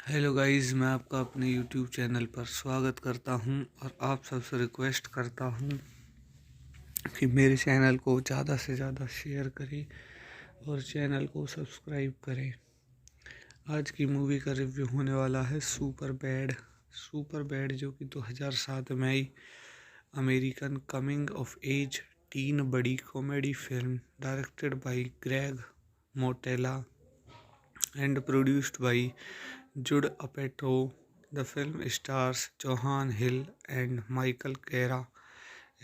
Hello guys, मैं आपका अपने यूट्यूब चैनल पर स्वागत करता हूं और आप सबसे रिक्वेस्ट करता हूं कि मेरे चैनल को ज़्यादा से ज़्यादा शेयर करें और चैनल को सब्सक्राइब करें। आज की मूवी का रिव्यू होने वाला है सुपर बैड जो कि 2007 में आई American coming of age teen buddy comedy film directed by Greg Mottola and produced by Judd Apatow. The film stars Johan Hill and Michael Cera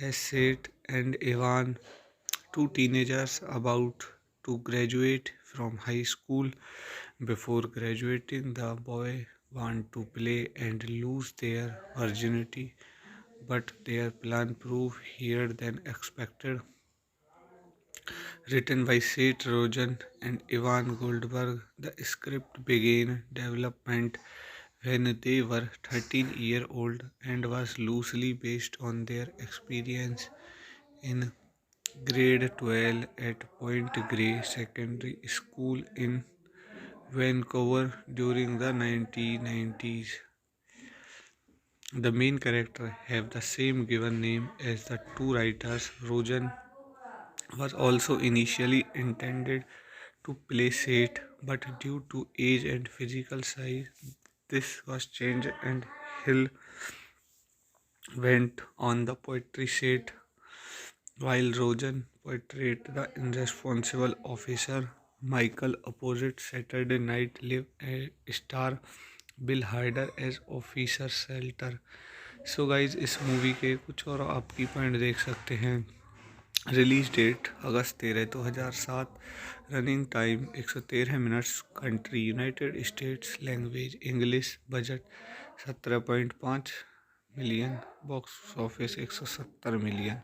as Seth and Evan, two teenagers about to graduate from high school. Before graduating, the boy want to play and lose their virginity, but their plan prove harder than expected. Written by Seth Rogen and Ivan Goldberg, the script began development when they were 13-year-old and was loosely based on their experience in grade 12 at Point Grey Secondary School in Vancouver during the 1990s. The main characters have the same given name as the two writers. Rogen was also initially intended to play Seth, but due to age and physical size, this was changed and Hill went on the poetry Seth, while Rogen portrayed the irresponsible officer. Michael opposite Saturday Night Live star Bill Hader as officer Slater. So guys, इस movie के कुछ और आपकी point देख सकते हैं। Release date अगस्त 13 2007। Running time 113 minutes. Country United States. Language English. Budget 17.5 million. Box office 170 million.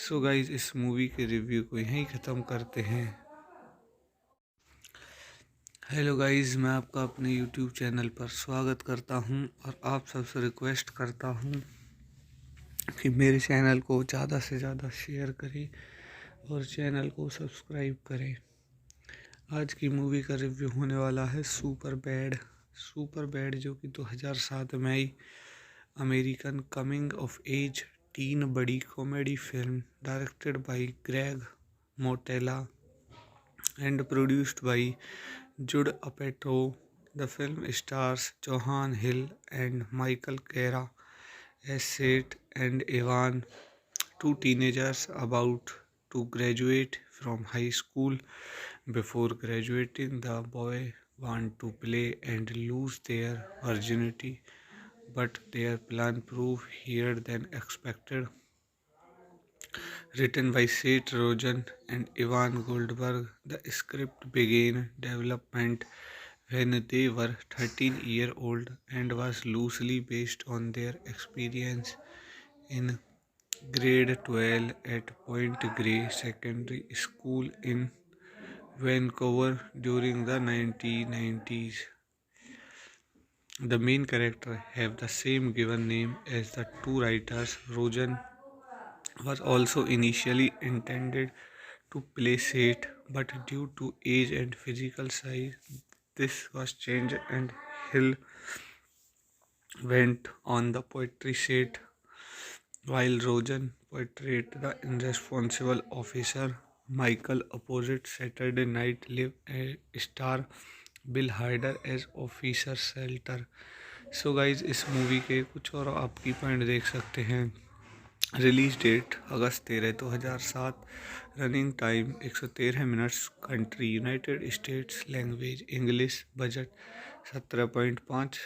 So guys, इस movie के रिव्यू को यहीं ख़त्म करते हैं। हेलो गाइस, मैं आपका अपने यूट्यूब चैनल पर स्वागत करता हूं और आप सबसे रिक्वेस्ट करता हूं कि मेरे चैनल को ज़्यादा से ज़्यादा शेयर करें और चैनल को सब्सक्राइब करें। आज की मूवी का रिव्यू होने वाला है सुपर बैड जो कि 2007 में आई American coming of age teen buddy comedy film directed by Greg Mottola and produced by Judd Apatow. The film stars Johan Hill and Michael Cera as Seth and Evan, two teenagers about to graduate from high school. Before graduating, the boy want to play and lose their virginity, but their plan prove harder than expected. Written by Seth Rogen and Ivan Goldberg, the script began development when they were 13-year-old and was loosely based on their experience in grade 12 at Point Grey Secondary School in Vancouver during the 1990s. The main characters have the same given name as the two writers. Rogen was also initially intended to play Seth, but due to age and physical size, this was changed and Hill went on the poetry Seth, while Rogen portrayed the irresponsible officer. Michael opposite Saturday Night Live star Bill Hader as officer Slater. So guys, इस movie के कुछ और आपकी point देख सकते हैं। Release date अगस्त 13 2007। Running time 113 minutes. Country United States. Language English. Budget 17.5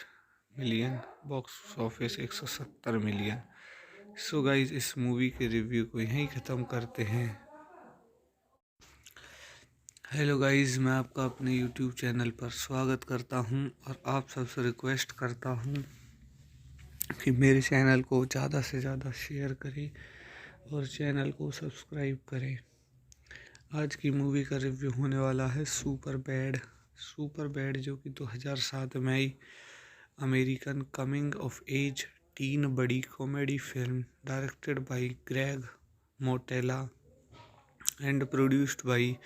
million. Box office 170 million. So guys, इस movie के रिव्यू को यहीं ख़त्म करते हैं। हेलो गाइस, मैं आपका अपने यूट्यूब चैनल पर स्वागत करता हूं और आप सबसे रिक्वेस्ट करता हूं कि मेरे चैनल को ज़्यादा से ज़्यादा शेयर करें और चैनल को सब्सक्राइब करें। आज की मूवी का रिव्यू होने वाला है सुपर बैड जो कि 2007 में आई American coming of age teen buddy comedy film directed by Greg Mottola and produced by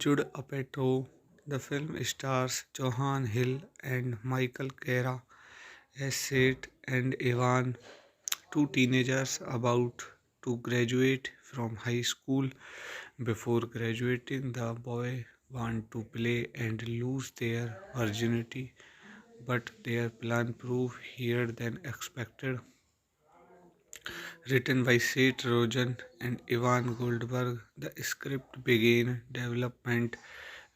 Judd Apatow. The film stars Johan Hill and Michael Cera as Seth and Ivan, two teenagers about to graduate from high school. Before graduating, the boy want to play and lose their virginity, but their plan proved here than expected. Written by Seth Rogen and Ivan Goldberg, the script began development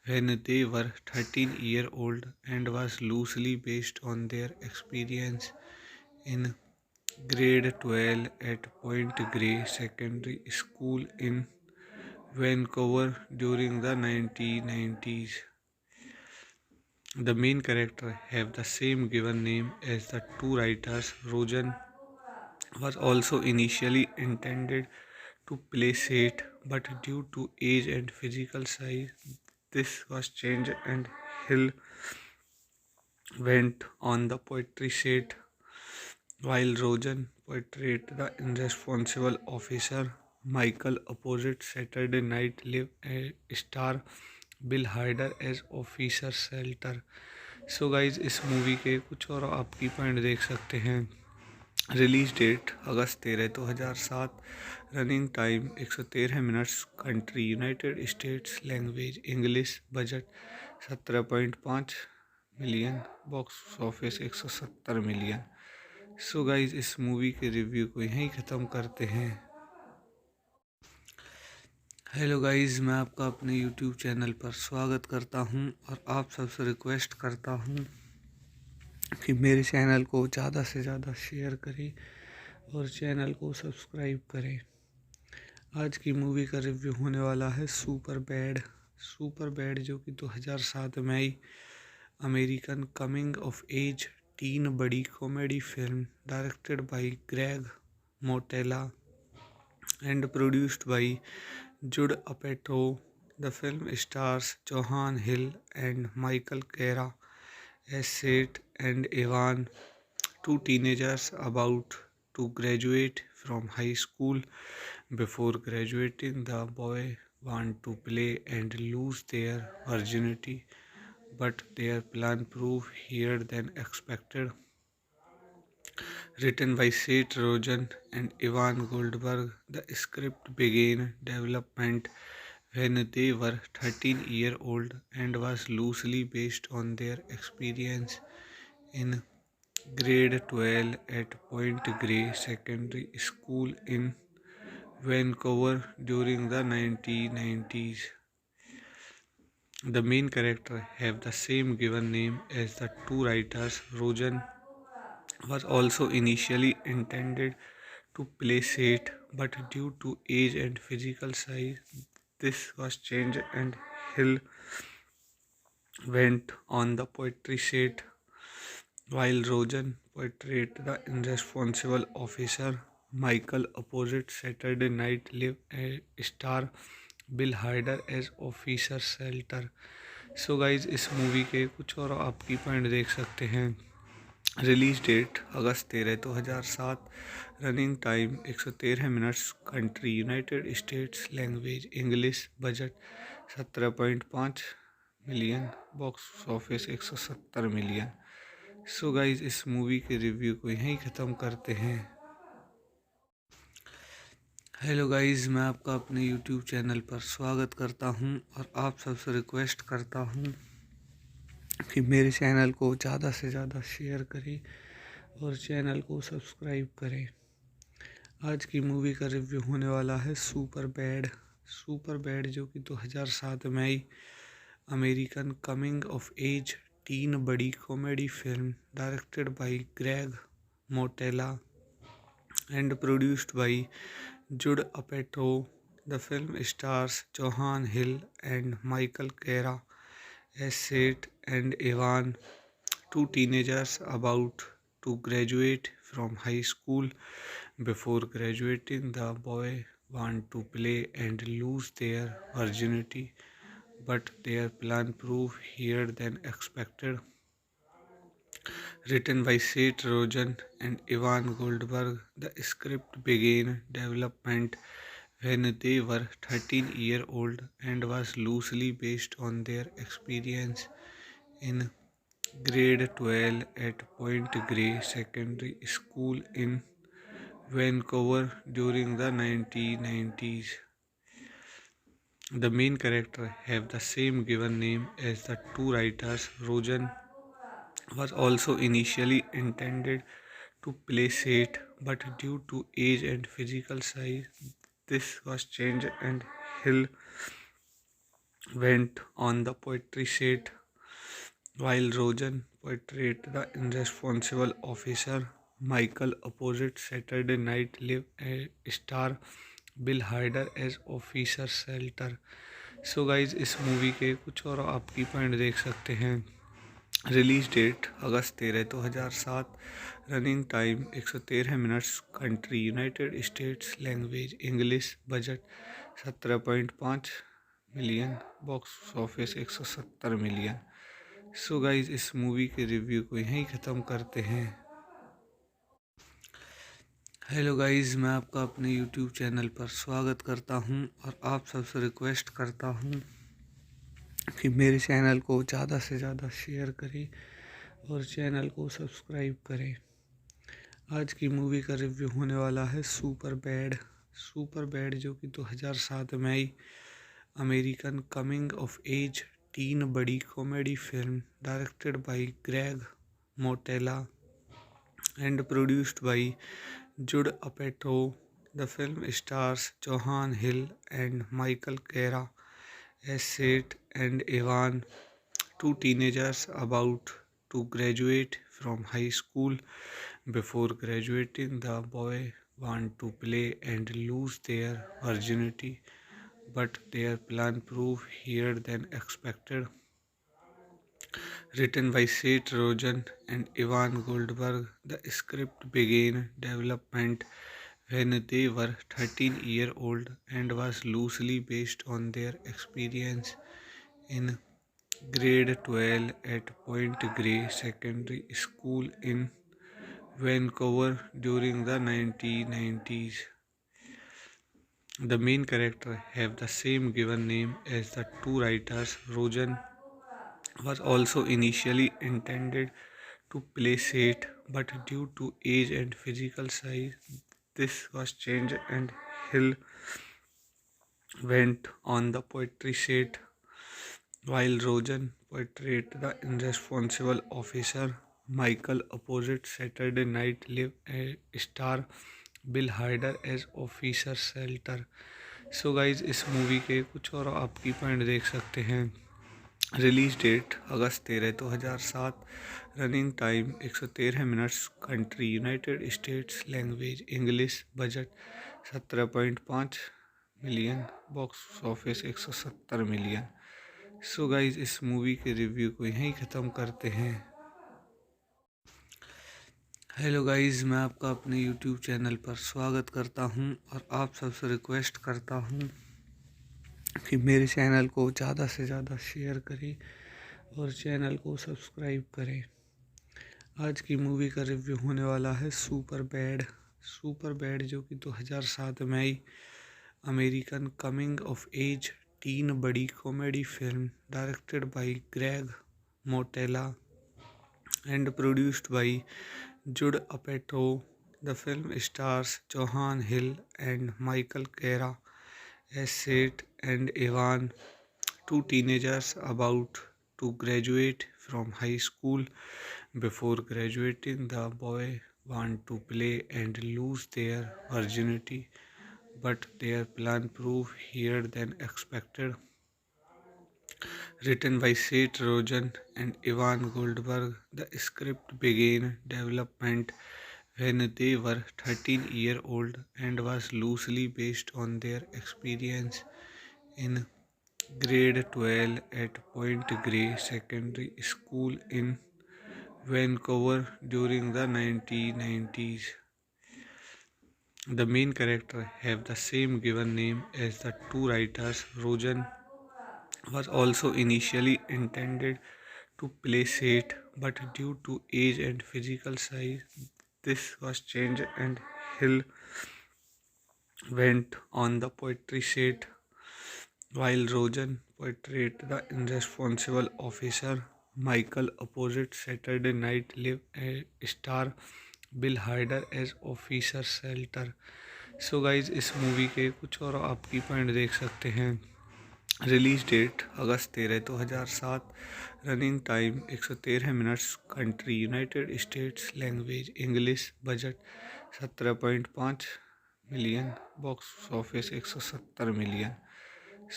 when they were 13-year-old and was loosely based on their experience in grade 12 at Point Grey Secondary School in Vancouver during the 1990s. The main character have the same given name as the two writers. Rogen was also initially intended to play Seth, but due to age and physical size, this was changed and Hill went on the poetry set, while Rogen portrayed the irresponsible officer. Michael opposite Saturday Night Live star Bill Hader as officer Slater. So guys इस movie के कुछ और आपकी point देख सकते हैं। Release date अगस्त 13 2007। Running time 113 minutes. Country United States. Language English. Budget 17.5 million. Box office 170 million. So guys इस movie के रिव्यू को यहीं ख़त्म करते हैं। हेलो गाइस, मैं आपका अपने यूट्यूब चैनल पर स्वागत करता हूं और आप सबसे रिक्वेस्ट करता हूं कि मेरे चैनल को ज़्यादा से ज़्यादा शेयर करें और चैनल को सब्सक्राइब करें। आज की मूवी का रिव्यू होने वाला है सुपर बैड। सुपर बैड जो कि 2007 में आई American coming of age teen buddy comedy film directed by Greg Mottola and produced by Judd Apatow. The film stars Johan Hill and Michael Cera as Seth and Ivan, two teenagers about to graduate from high school. Before graduating, the boy want to play and lose their virginity, but their plan proved here than expected. Written by Seth Rogen and Ivan Goldberg, the script began development when they were 13-year-old and was loosely based on their experience in grade 12 at Point Grey Secondary School in Vancouver during the 1990s. The main character have the same given name as the two writers. Rogen was also initially intended to play Seth, but due to age and physical size, this was changed and Hill went on the poetry set, while Rogen portrayed the irresponsible officer. Michael opposite Saturday Night Live star Bill Hader as officer Slater. So guys इस movie के कुछ और आपकी point देख सकते हैं। Release date अगस्त 13 2007। Running time 113 minutes. Country United States. Language English. Budget 17.5 million. Box office 170 million. So guys इस movie के रिव्यू को यहीं ख़त्म करते हैं। हेलो गाइस, मैं आपका अपने यूट्यूब चैनल पर स्वागत करता हूं और आप सबसे रिक्वेस्ट करता हूं कि मेरे चैनल को ज़्यादा से ज़्यादा शेयर करें और चैनल को सब्सक्राइब करें। आज की मूवी का रिव्यू होने वाला है सुपर बैड। सुपर बैड जो कि 2007 में आई American coming of age teen buddy comedy film directed by Greg Mottola and produced by Judd Apatow. The film stars Johan Hill and Michael Cera as Seth and Ivan, two teenagers about to graduate from high school. Before graduating, the boy want to play and lose their virginity, but their plan proved here than expected. Written by Seth Rogen and Ivan Goldberg, the script began development when they were 13-year-old and was loosely based on their experience in grade 12 at Point Grey Secondary School in Vancouver during the 1990s. The main character have the same given name as the two writers. Rojan was also initially intended to play Seth, but due to age and physical size, this was changed and Hill went on the poetry set, while Rojan portrayed the irresponsible officer. Michael opposite Saturday Night Live star Bill Hader as officer Slater. So guys इस movie के कुछ और आप की point देख सकते हैं। Release date अगस्त 13 2007। Running time 113 minutes. Country United States. Language English. Budget 17.5 million. Box office 170 million. So guys इस मूवी के रिव्यू को यहीं ख़त्म करते हैं। हेलो गाइस, मैं आपका अपने यूट्यूब चैनल पर स्वागत करता हूं और आप सबसे रिक्वेस्ट करता हूं कि मेरे चैनल को ज़्यादा से ज़्यादा शेयर करें और चैनल को सब्सक्राइब करें। आज की मूवी का रिव्यू होने वाला है सुपर बैड। सुपर बैड जो कि 2007 में आई American coming of age teen buddy comedy film directed by Greg Mottola and produced by Judd Apatow. The film stars Johan Hill and Michael Cera as Seth and Evan, two teenagers about to graduate from high school. Before graduating, the boy want to play and lose their virginity, but their plan prove harder than expected. Written by Seth Rogen and Ivan Goldberg, the script began development when they were 13-year-old and was loosely based on their experience in grade 12 at Point Grey Secondary School in Vancouver during the 1990s. The main character have the same given name as the two writers. Rogen was also initially intended to play Seth, but due to age and physical size, this was changed and Hill went on the poetry set, while Rogen portrayed the irresponsible officer. Michael opposite Saturday Night Live star Bill Hader as officer Slater. So guys इस movie के कुछ और आपकी point देख सकते हैं। Release date अगस्त 13 2007। Running time 113 minutes. Country United States. Language English. Budget 17.5 million. Box office 170 million. So guys इस movie के रिव्यू को यहीं ख़त्म करते हैं। हेलो गाइस, मैं आपका अपने यूट्यूब चैनल पर स्वागत करता हूं और आप सबसे रिक्वेस्ट करता हूं कि मेरे चैनल को ज़्यादा से ज़्यादा शेयर करें और चैनल को सब्सक्राइब करें। आज की मूवी का रिव्यू होने वाला है सुपर बैड। सुपर बैड जो कि 2007 में आई American coming of age teen buddy comedy film directed by Greg Mottola and produced by Judd Apatow. The film stars Johan Hill and Michael Cera as Seth and Evan, two teenagers about to graduate from high school. Before graduating, the boy want to play and lose their virginity, but their plan prove harder than expected. Written by Seth Rogen and Ivan Goldberg, the script began development when they were 13-year-old and was loosely based on their experience in grade 12 at Point Grey Secondary School in Vancouver during the 1990s. The main character have the same given name as the two writers. Rogen was also initially intended to play Seth, but due to age and physical size, this was changed and Hill went on the poetry set, while Rogen portrayed the irresponsible officer. Michael opposite Saturday Night Live star Bill Hader as officer Slater. So guys इस movie के कुछ और आपकी point देख सकते हैं। Release date अगस्त 13 2007। Running time 113 minutes. Country United States. Language English. Budget 17.5 million. Box office 170 million.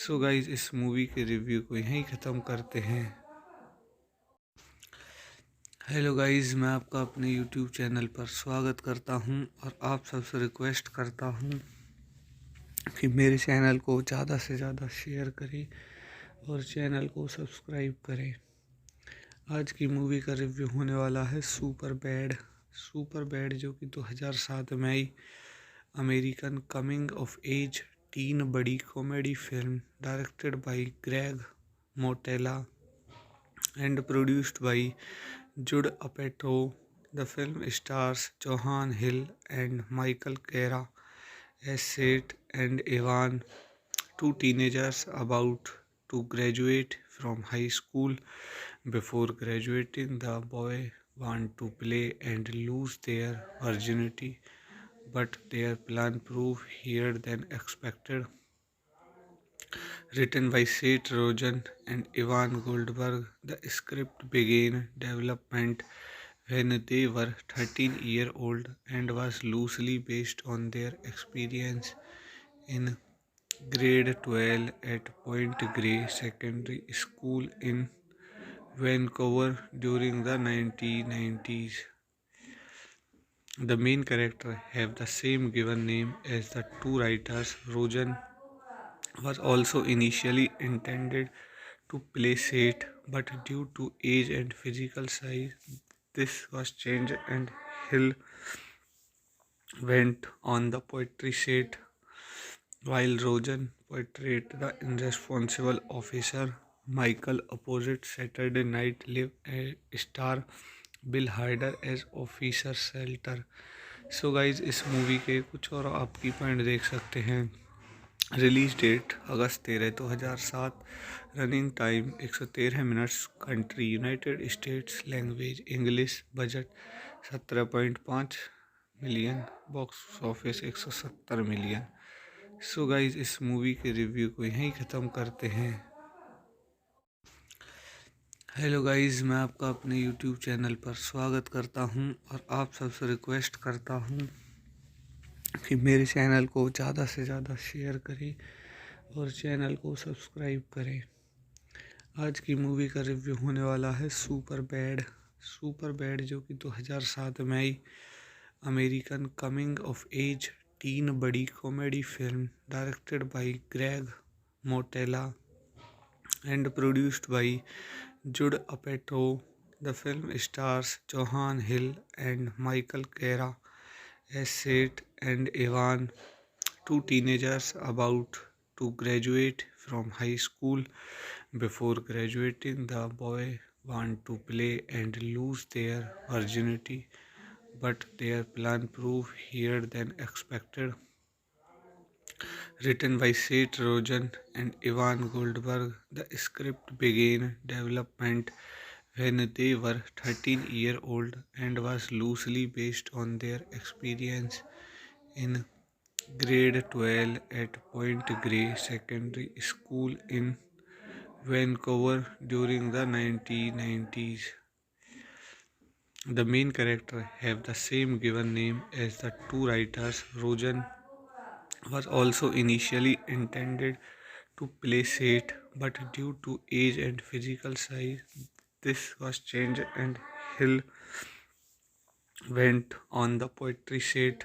So guys इस movie के रिव्यू को यहीं ख़त्म करते हैं। हेलो गाइस, मैं आपका अपने यूट्यूब चैनल पर स्वागत करता हूं और आप सबसे रिक्वेस्ट करता हूं कि मेरे चैनल को ज़्यादा से ज़्यादा शेयर करें और चैनल को सब्सक्राइब करें। आज की मूवी का रिव्यू होने वाला है सुपर बैड। सुपर बैड जो कि 2007 में आई American coming of age teen buddy comedy film directed by Greg Mottola and produced by Judd Apatow. The film stars Johan Hill and Michael Cera as Seth and Evan, two teenagers about to graduate from high school. Before graduating, the boy want to play and lose their virginity, but their plan prove harder than expected. Written by Seth Rogen and Ivan Goldberg, the script began development when they were 13-year-old and was loosely based on their experience in grade 12 at Point Grey Secondary School in Vancouver during the 1990s. The main characters have the same given name as the two writers. Rogen was also initially intended to play Seth, but due to age and physical size, this was changed and Hill went on the poetry set, while Rogen portrayed the irresponsible officer. Michael opposite Saturday Night Live star Bill Hader as officer Slater. So guys इस movie के कुछ और आपकी point देख सकते हैं। Release date अगस्त 13 2007। Running time 113 minutes. Country United States. Language English. Budget 17.5 million. Box office 170 million. So guys इस movie के रिव्यू को यहीं ख़त्म करते हैं। हेलो गाइस, मैं आपका अपने यूट्यूब चैनल पर स्वागत करता हूं और आप सबसे रिक्वेस्ट करता हूं कि मेरे चैनल को ज़्यादा से ज़्यादा शेयर करें और चैनल को सब्सक्राइब करें। आज की मूवी का रिव्यू होने वाला है सुपर बैड। सुपर बैड जो कि 2007 में आई American coming of age teen buddy comedy film directed by Greg Mottola and produced by Judd Apatow. The film stars Johan Hill and Michael Cera as Seth and Evan, two teenagers about to graduate from high school. Before graduating, the boy want to play and lose their virginity, but their plan prove harder than expected. Written by Seth Rogen and Ivan Goldberg, the script began development when they were 13-year-old and was loosely based on their experience in grade 12 at Point Grey Secondary School in Vancouver during the 1990s. The main characters have the same given name as the two writers. Rogen was also initially intended to play Seth, but due to age and physical size, this was changed and Hill went on the poetry set,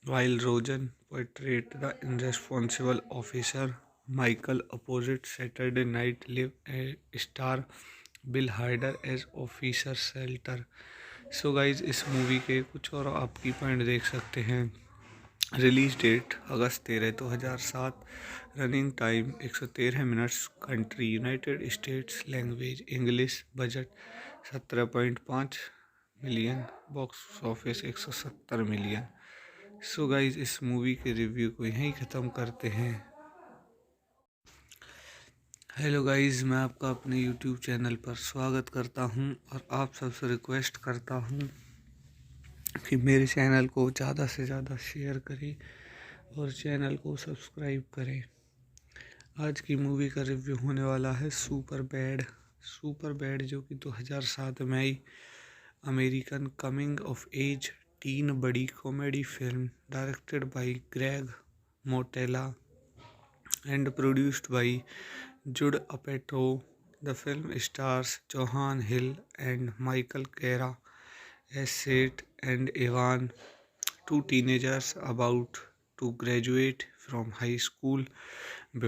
while Rogen portrayed the irresponsible officer. Michael opposite Saturday Night Live star Bill Hader as officer Slater. So guys इस movie के कुछ और आपकी point देख सकते हैं। Release date अगस्त 13 2007। Running time 113 minutes. Country United States. Language English. Budget 17.5 million. Box office 170 million. So guys इस movie के रिव्यू को यहीं ख़त्म करते हैं। हेलो गाइज, मैं आपका अपने यूट्यूब चैनल पर स्वागत करता हूं और आप सबसे रिक्वेस्ट करता हूं कि मेरे चैनल को ज़्यादा से ज़्यादा शेयर करें और चैनल को सब्सक्राइब करें। आज की मूवी का रिव्यू होने वाला है सुपर बैड जो कि 2007 में आई American coming of age teen buddy comedy film directed by Greg Mottola and produced by Judd Apatow. The film stars Johan Hill and Michael Cera as Seth and Evan, two teenagers about to graduate from high school.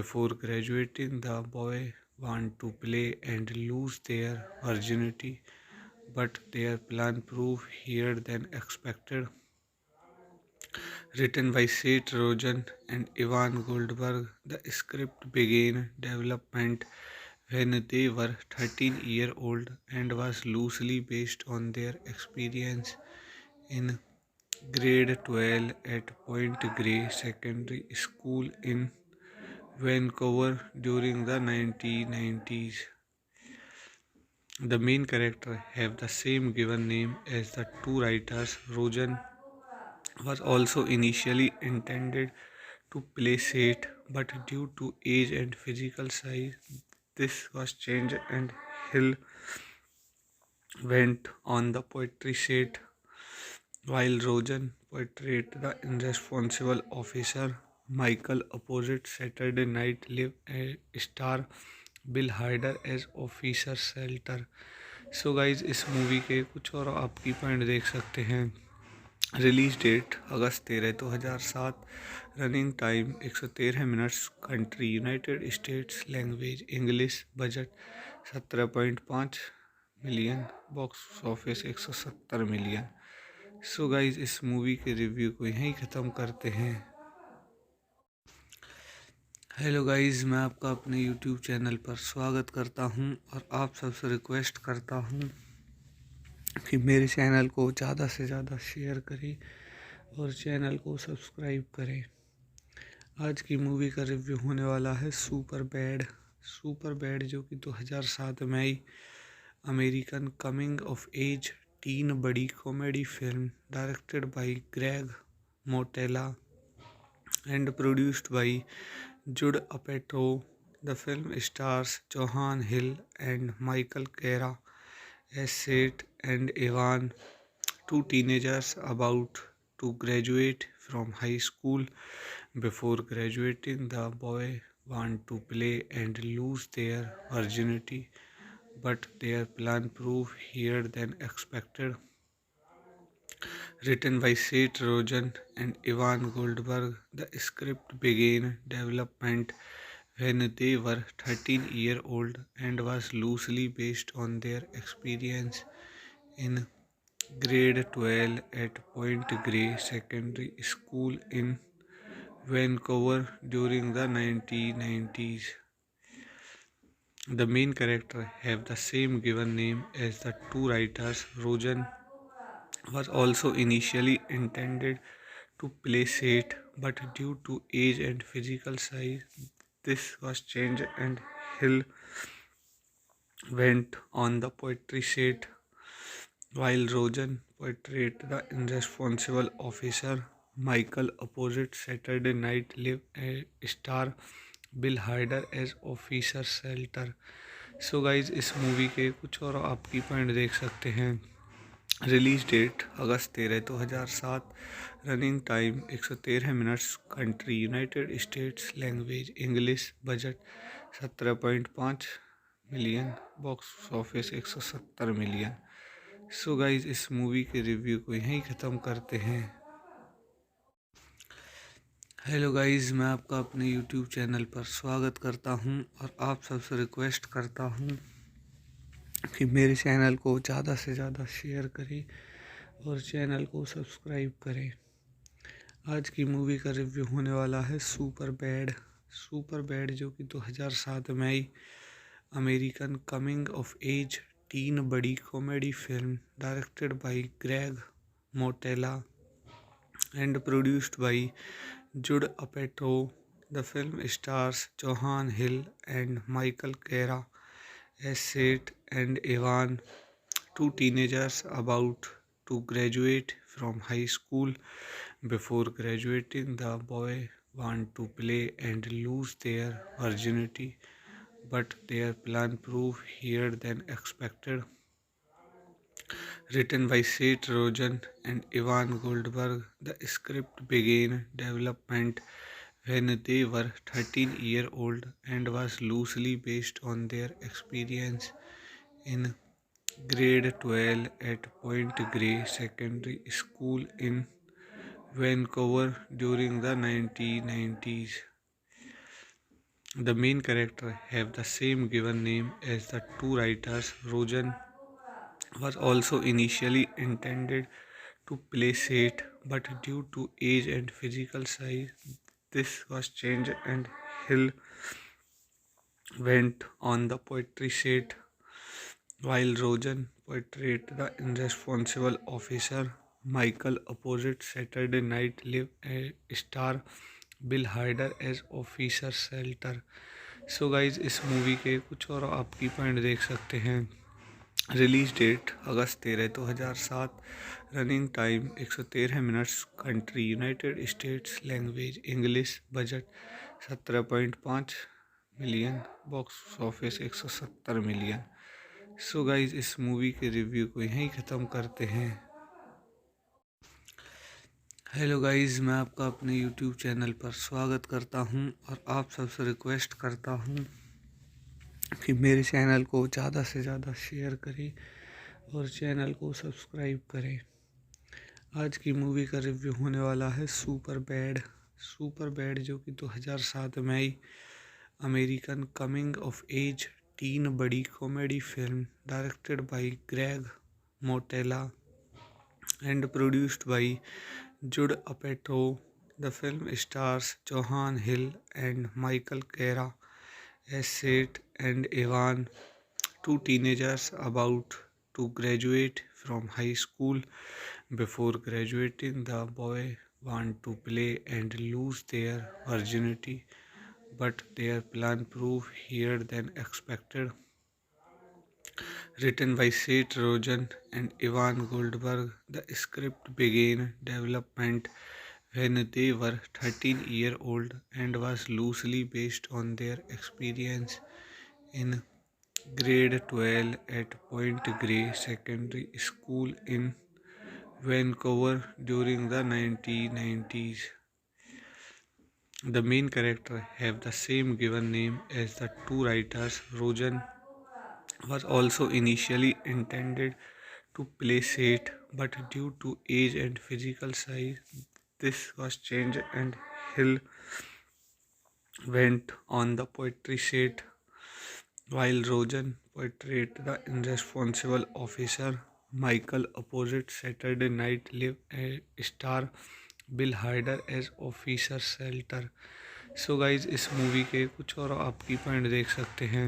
Before graduating, the boy want to play and lose their virginity, but their plan prove harder than expected. Written by Seth Rogen and Ivan Goldberg, the script began development when they were 13-year-old and was loosely based on their experience in grade 12 at Point Grey Secondary School in Vancouver during the 1990s. The main characters have the same given name as the two writers. Rogen was also initially intended to play Seth, but due to age and physical size, this was changed and Hill went on the poetry Seth, while Rogen portrayed the irresponsible officer. Michael opposite Saturday Night Live star Bill Hader as officer Slater. So guys इस movie के कुछ और आप की point देख सकते हैं। Release date अगस्त 13 2007। Running time 113 minutes. Country United States. Language English. Budget 17.5 million. Box office 170 million. So guys इस मूवी के रिव्यू को यहीं ख़त्म करते हैं। हेलो गाइस, मैं आपका अपने यूट्यूब चैनल पर स्वागत करता हूं और आप सबसे रिक्वेस्ट करता हूं कि मेरे चैनल को ज़्यादा से ज़्यादा शेयर करें और चैनल को सब्सक्राइब करें। आज की मूवी का रिव्यू होने वाला है सुपर बैड जो कि 2007 में आई American coming of age teen buddy comedy film directed by Greg Mottola and produced by Judd Apatow. The film stars Johan Hill and Michael Cera as Seth and Evan, two teenagers about to graduate from high school. Before graduating, the boy want to play and lose their virginity, but their plan prove harder than expected. Written by Seth Rogen and Ivan Goldberg, the script began development when they were 13-year-old and was loosely based on their experience in grade 12 at Point Grey Secondary School in Vancouver during the 1990s. The main characters have the same given name as the two writers. Rogen was also initially intended to play Seth, but due to age and physical size, this was changed and Hill went on the poetry Seth, while Rogen portrayed the irresponsible officer. Michael opposite Saturday Night Live star Bill Hader as officer Slater. So guys इस movie के कुछ और आपकी point देख सकते हैं। Release date अगस्त 13 2007। Running time 113 minutes. Country United States. Language English. Budget 17.5 million. Box office 170 million. So guys इस movie के रिव्यू को यहीं ख़त्म करते हैं। हेलो गाइस, मैं आपका अपने यूट्यूब चैनल पर स्वागत करता हूं और आप सबसे रिक्वेस्ट करता हूं कि मेरे चैनल को ज़्यादा से ज़्यादा शेयर करें और चैनल को सब्सक्राइब करें। आज की मूवी का रिव्यू होने वाला है सुपर बैड जो कि 2007 में आई American coming of age teen buddy comedy film directed by Greg Mottola and produced by Judd Apatow. The film stars Johan Hill and Michael Cera as Seth and Evan, two teenagers about to graduate from high school. Before graduating, the boy want to play and lose their virginity, but their plan prove here than expected. Written by Seth Rogen and Ivan Goldberg, the script began development when they were 13-year-old and was loosely based on their experience in grade 12 at Point Grey Secondary School in Vancouver during the 1990s. The main character have the same given name as the two writers. Rogen was also initially intended to play Seth, but due to age and physical size, this was changed and Hill went on the poetry set, while Rogen portrayed the irresponsible officer. Michael opposite Saturday Night Live star Bill Hader as officer Slater. So guys इस movie के कुछ और आपकी point देख सकते हैं। Release date अगस्त 13 2007। Running time 113 minutes. Country United States. Language English. Budget 17.5 million. Box office 170 million. So guys इस movie के रिव्यू को यहीं ख़त्म करते हैं। हेलो गाइस, मैं आपका अपने यूट्यूब चैनल पर स्वागत करता हूं और आप सबसे रिक्वेस्ट करता हूं कि मेरे चैनल को ज़्यादा से ज़्यादा शेयर करें और चैनल को सब्सक्राइब करें। आज की मूवी का रिव्यू होने वाला है सुपर बैड। सुपर बैड जो कि 2007 में आई American coming of age teen buddy comedy film directed by Greg Mottola and produced by Judd Apatow. The film stars Johan Hill and Michael Cera as Seth and Evan, two teenagers about to graduate from high school. Before graduating, the boy want to play and lose their virginity, but their plan prove here than expected. Written by Seth Rogen and Ivan Goldberg, the script began development when they were 13-year-old and was loosely based on their experience in grade 12 at Point Grey Secondary School in Vancouver during the 1990s. The main character have the same given name as the two writers. Rogen was also initially intended to play Seth, but due to age and physical size, this was changed and Hill went on the poetry set, while Rogen portrayed the irresponsible officer. Michael opposite Saturday Night Live star Bill Hader as officer Slater. So guys इस movie के कुछ और आपकी point देख सकते हैं।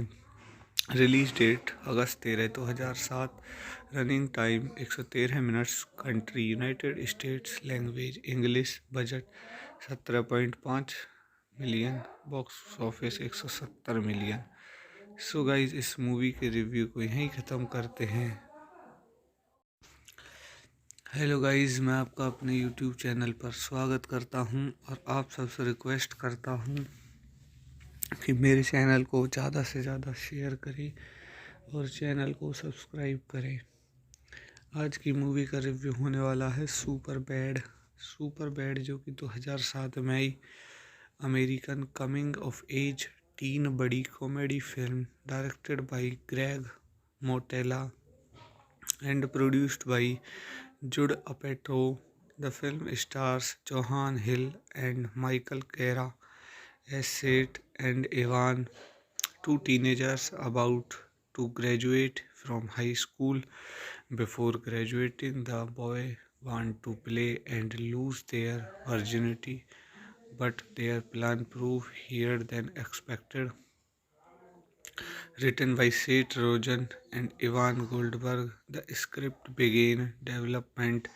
Release date अगस्त 13 2007। Running time 113 minutes. Country United States. Language English. Budget 17.5 million. Box office 170 million. So guys इस movie के रिव्यू को यहीं ख़त्म करते हैं। हेलो गाइस, मैं आपका अपने यूट्यूब चैनल पर स्वागत करता हूं और आप सबसे रिक्वेस्ट करता हूं कि मेरे चैनल को ज़्यादा से ज़्यादा शेयर करें और चैनल को सब्सक्राइब करें। आज की मूवी का रिव्यू होने वाला है सुपर बैड। सुपर बैड जो कि 2007 में आई American coming of age teen buddy comedy film directed by Greg Mottola and produced by Judd Apatow. The film stars Johan Hill and Michael Cera as Seth and Evan, two teenagers about to graduate from high school. Before graduating, the boy want to play and lose their virginity, but their plan prove here than expected. Written by Seth Rogen and Ivan Goldberg, the script began development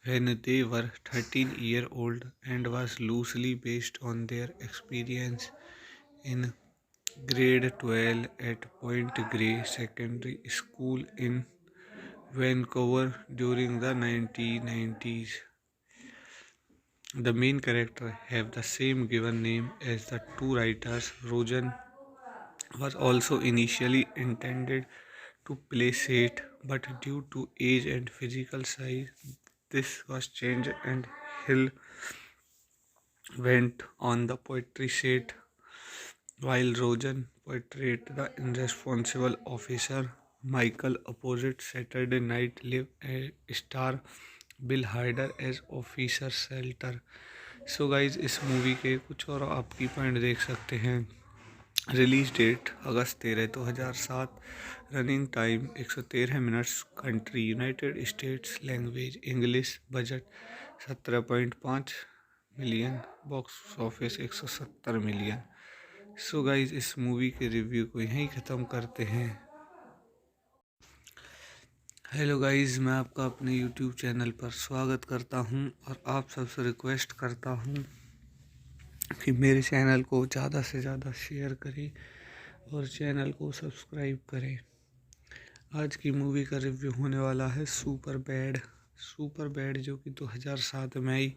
when they were 13-year-old and was loosely based on their experience in grade 12 at Point Grey Secondary School in Vancouver during the 1990s. The main character have the same given name as the two writers. Rojan was also initially intended to play Seth, but due to age and physical size, this was changed and Hill went on the poetry set, while Rojan portrayed the irresponsible officer. Michael opposite Saturday Night Live star Bill Hader as officer Slater. So guys इस movie के कुछ और आप की point देख सकते हैं। Release date अगस्त 13 2007। Running time 113 minutes. Country United States. Language English. Budget 17.5 million. Box office 170 million. So guys इस मूवी के रिव्यू को यहीं ख़त्म करते हैं। हेलो गाइस, मैं आपका अपने यूट्यूब चैनल पर स्वागत करता हूं और आप सबसे रिक्वेस्ट करता हूं कि मेरे चैनल को ज़्यादा से ज़्यादा शेयर करें और चैनल को सब्सक्राइब करें। आज की मूवी का रिव्यू होने वाला है सुपर बैड। सुपर बैड जो कि 2007 में आई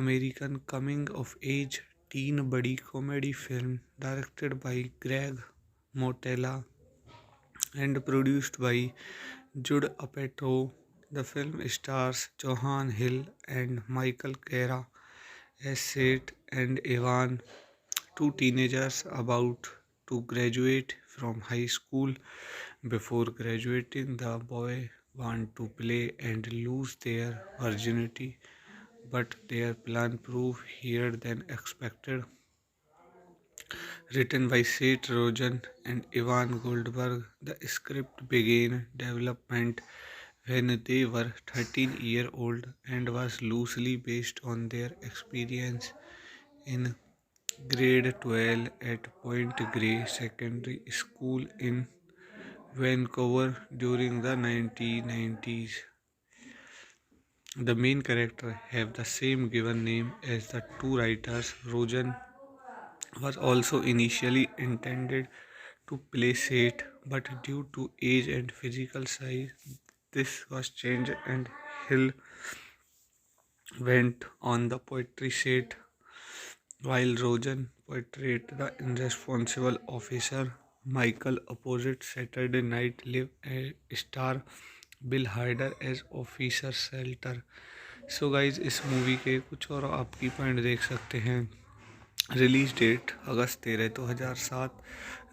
American coming of age teen buddy comedy film directed by Greg Mottola and produced by Judd Apatow. The film stars Johan Hill and Michael Cera as Seth and Evan, two teenagers about to graduate from high school. Before graduating, the boy want to play and lose their virginity, but their plan prove harder than expected. Written by Seth Rogen and Ivan Goldberg, the script began development when they were 13-year-old and was loosely based on their experience in grade 12 at Point Grey Secondary School in Vancouver during the 1990s. The main character have the same given name as the two writers. Rogen was also initially intended to play Seth, but due to age and physical size, this was changed and Hill went on the poetry set, while Rogen portrayed the irresponsible officer. Michael opposite Saturday Night Live star Bill Hader as officer Slater. So guys इस movie के कुछ और आपकी point देख सकते हैं। Release date अगस्त 13 2007।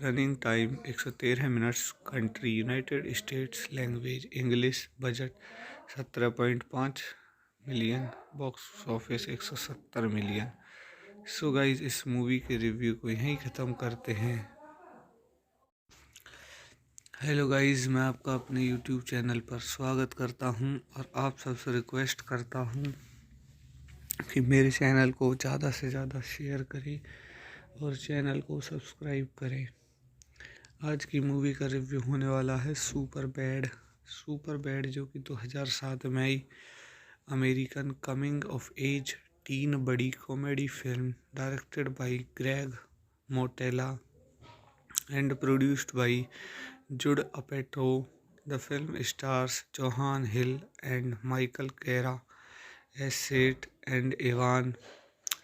Running time 113 minutes. Country United States. Language English. Budget 17.5 million. Box office 170 million. So guys इस movie के रिव्यू को यहीं ख़त्म करते हैं। हेलो गाइस, मैं आपका अपने यूट्यूब चैनल पर स्वागत करता हूं और आप सबसे रिक्वेस्ट करता हूं कि मेरे चैनल को ज़्यादा से ज़्यादा शेयर करें और चैनल को सब्सक्राइब करें। आज की मूवी का रिव्यू होने वाला है सुपर बैड। सुपर बैड जो कि 2007 में आई American coming of age teen buddy comedy film directed by Greg Mottola and produced by Judd Apatow. The film stars Johan Hill and Michael Cera as Seth and Evan,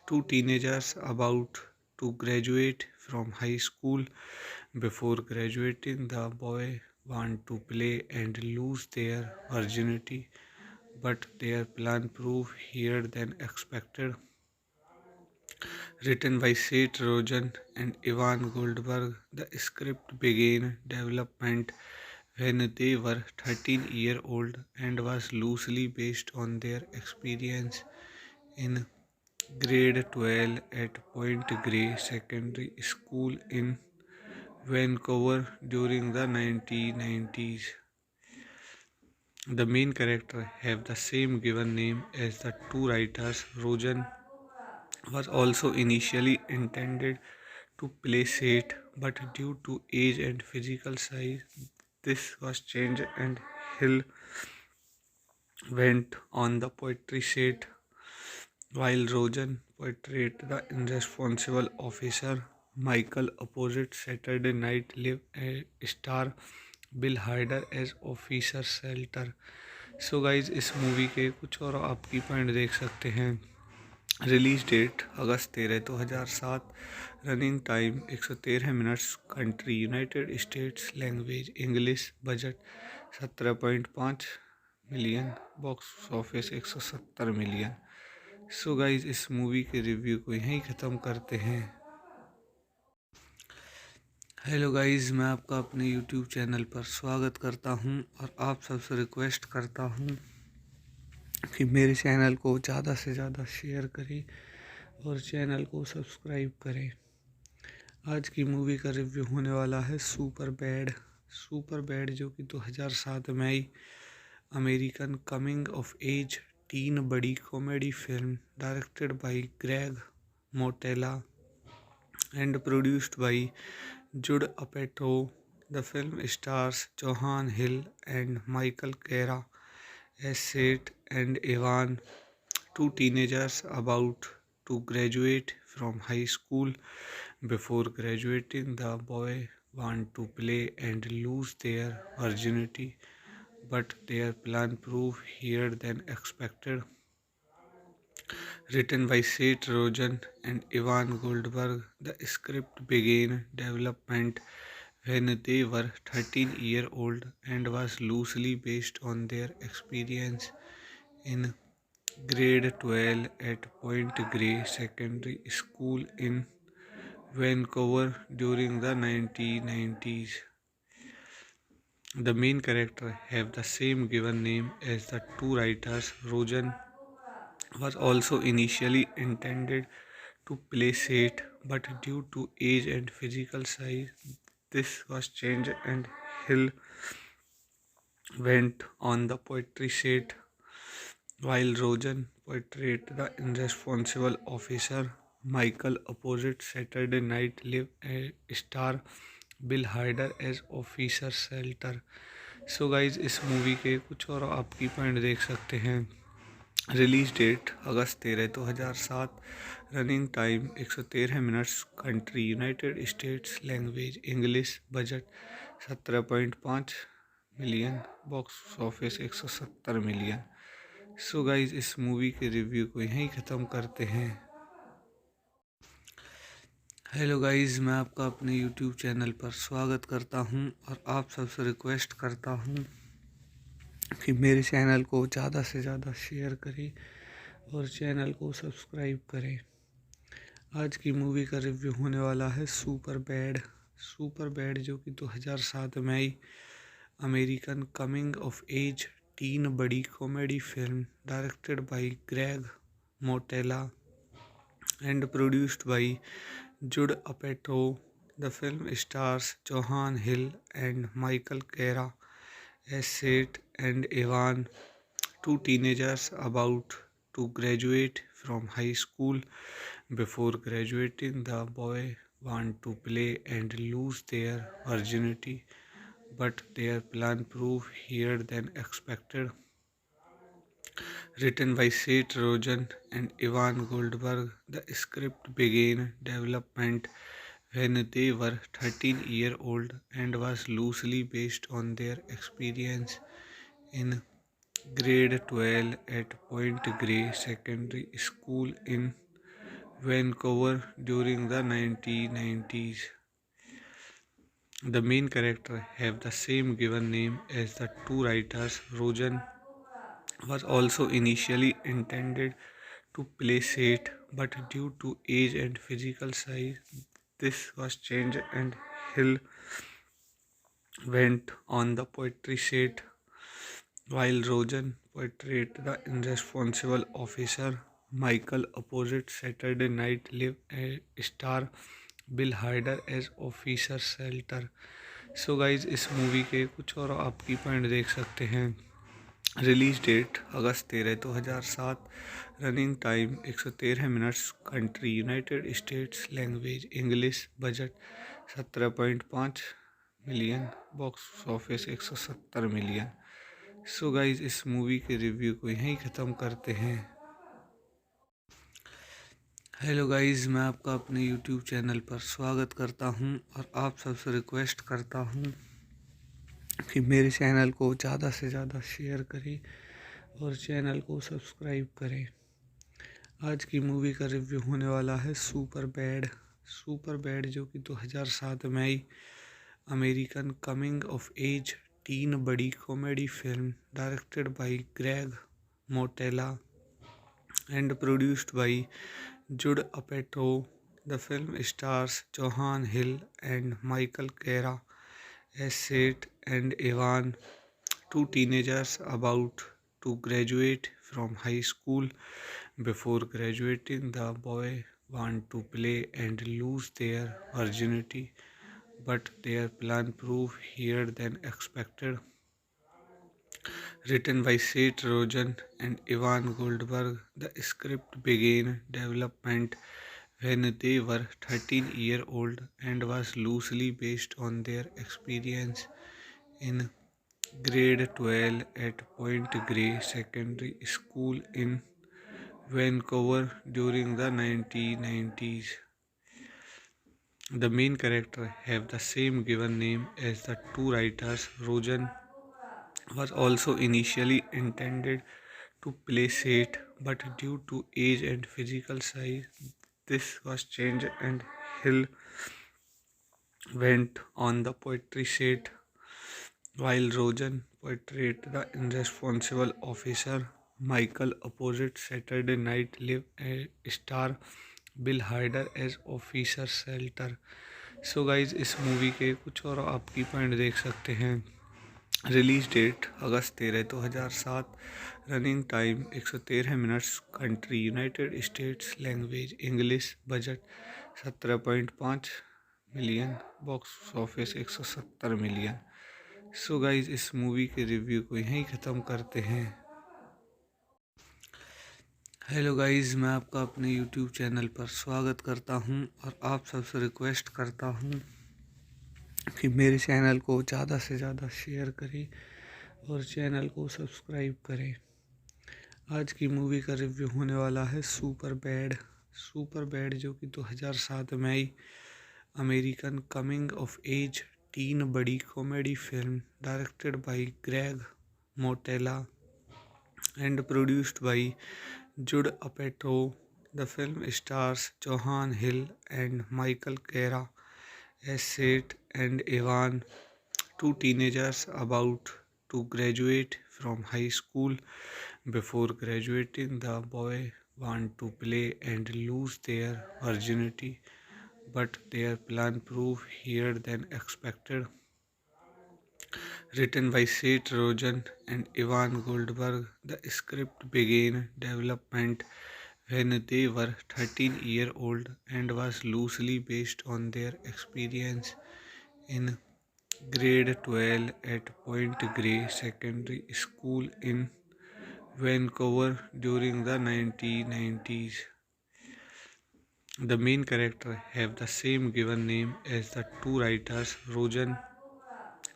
two teenagers about to graduate from high school. Before graduating, the boy want to play and lose their virginity, but their plan prove harder than expected. Written by Seth Rogen and Ivan Goldberg, the script began development when they were 13-year-old and was loosely based on their experience in grade 12 at Point Grey Secondary School in Vancouver during the 1990s. The main character have the same given name as the two writers. Rogen was also initially intended to play Seth, but due to age and physical size, this was changed and Hill went on the poetry set, while Rogen portrayed the irresponsible officer. Michael opposite Saturday Night Live star Bill Hader as officer Slater. So guys इस movie के कुछ और आपकी point देख सकते हैं। Release date अगस्त 13 2007। Running time 113 minutes. Country United States. Language English. Budget 17.5 million. Box office 170 million. So guys इस movie के रिव्यू को यहीं ख़त्म करते हैं। हेलो गाइस, मैं आपका अपने यूट्यूब चैनल पर स्वागत करता हूं और आप सबसे रिक्वेस्ट करता हूं कि मेरे चैनल को ज़्यादा से ज़्यादा शेयर करें और चैनल को सब्सक्राइब करें। आज की मूवी का रिव्यू होने वाला है सुपर बैड। सुपर बैड जो कि 2007 में आई American coming of age teen buddy comedy film directed by Greg Mottola and produced by Judd Apatow. The film stars Johan Hill and Michael Cera as Seth and Evan, two teenagers about to graduate from high school. Before graduating, the boy want to play and lose their virginity, but their plan prove harder than expected. Written by Seth Rogen and Ivan Goldberg, the script began development when they were 13-year-old and was loosely based on their experience in grade 12 at Point Grey Secondary School in Vancouver during the 1990s. The main character have the same given name as the two writers. Rogen was also initially intended to play Seth, but due to age and physical size, this was changed and Hill went on the poetry set, while Rogen portrayed the irresponsible officer. Michael opposite Saturday Night Live star Bill Hader as officer Slater. So guys इस movie के कुछ और आपकी point देख सकते हैं। Release date अगस्त 13 2007। Running time 113 minutes. Country United States. Language English. Budget 17.5 million. Box office 170 million. So guys इस movie के रिव्यू को यहीं ख़त्म करते हैं। हेलो गाइस, मैं आपका अपने यूट्यूब चैनल पर स्वागत करता हूं और आप सबसे रिक्वेस्ट करता हूं कि मेरे चैनल को ज़्यादा से ज़्यादा शेयर करें और चैनल को सब्सक्राइब करें। आज की मूवी का रिव्यू होने वाला है सुपर बैड। सुपर बैड जो कि 2007 में आई American coming of age teen buddy comedy film directed by Greg Mottola and produced by Judd Apatow. The film stars Johan Hill and Michael Cera as Seth and Evan, two teenagers about to graduate from high school. Before graduating, the boy want to play and lose their virginity, but their plan prove harder than expected. Written by Seth Rogen and Ivan Goldberg, the script began development when they were 13-year-old and was loosely based on their experience in grade 12 at Point Grey Secondary School in Vancouver during the 1990s. The main character have the same given name as the two writers. Rogen was also initially intended to play Seth, but due to age and physical size, this was changed and Hill went on the poetry set, while Rogen portrayed the irresponsible officer. Michael opposite Saturday Night Live star Bill Hader as officer Slater. So guys इस movie के कुछ और आपकी point देख सकते हैं। Release date अगस्त 13 2007। Running time 113 minutes. Country United States. Language English. Budget 17.5 million. Box office 170 million. So guys इस movie के रिव्यू को यहीं ख़त्म करते हैं। हेलो गाइस, मैं आपका अपने यूट्यूब चैनल पर स्वागत करता हूं और आप सबसे रिक्वेस्ट करता हूं कि मेरे चैनल को ज़्यादा से ज़्यादा शेयर करें और चैनल को सब्सक्राइब करें। आज की मूवी का रिव्यू होने वाला है सुपर बैड। सुपर बैड जो कि 2007 में आई American coming of age teen buddy comedy film directed by Greg Mottola and produced by Judd Apatow. The film stars Johan Hill and Michael Cera as Seth and Evan, two teenagers about to graduate from high school. Before graduating, the boy want to play and lose their virginity, but their plan prove harder than expected. Written by Seth Rogen and Ivan Goldberg, the script began development when they were 13-year-old and was loosely based on their experience in grade 12 at Point Grey Secondary School in Vancouver during the 1990s. The main character have the same given name as the two writers. Rogen was also initially intended to play Seth, but due to age and physical size, this was changed and Hill went on the poetry Seth, while Rogen portrayed the irresponsible officer. Michael opposite Saturday Night Live star Bill Hader as officer Slater. So guys इस movie के कुछ और आप की point देख सकते हैं। Release date अगस्त 13 2007। Running time 113 minutes. Country United States. Language English. Budget 17.5 million. Box office 170 million. So guys इस मूवी के रिव्यू को यहीं ख़त्म करते हैं। हेलो गाइस, मैं आपका अपने यूट्यूब चैनल पर स्वागत करता हूं और आप सबसे रिक्वेस्ट करता हूं कि मेरे चैनल को ज़्यादा से ज़्यादा शेयर करें और चैनल को सब्सक्राइब करें। आज की मूवी का रिव्यू होने वाला है सुपर बैड। सुपर बैड जो कि 2007 में आई American coming of age teen buddy comedy film directed by Greg Mottola and produced by Judd Apatow. The film stars Johan Hill and Michael Cera as Seth and Evan, two teenagers about to graduate from high school. Before graduating, the boy want to play and lose their virginity, but their plan prove harder than expected. Written by Seth Rogen and Ivan Goldberg, the script began development when they were 13-year-old and was loosely based on their experience in grade 12 at Point Grey Secondary School in Vancouver during the 1990s. The main character have the same given name as the two writers. Rogen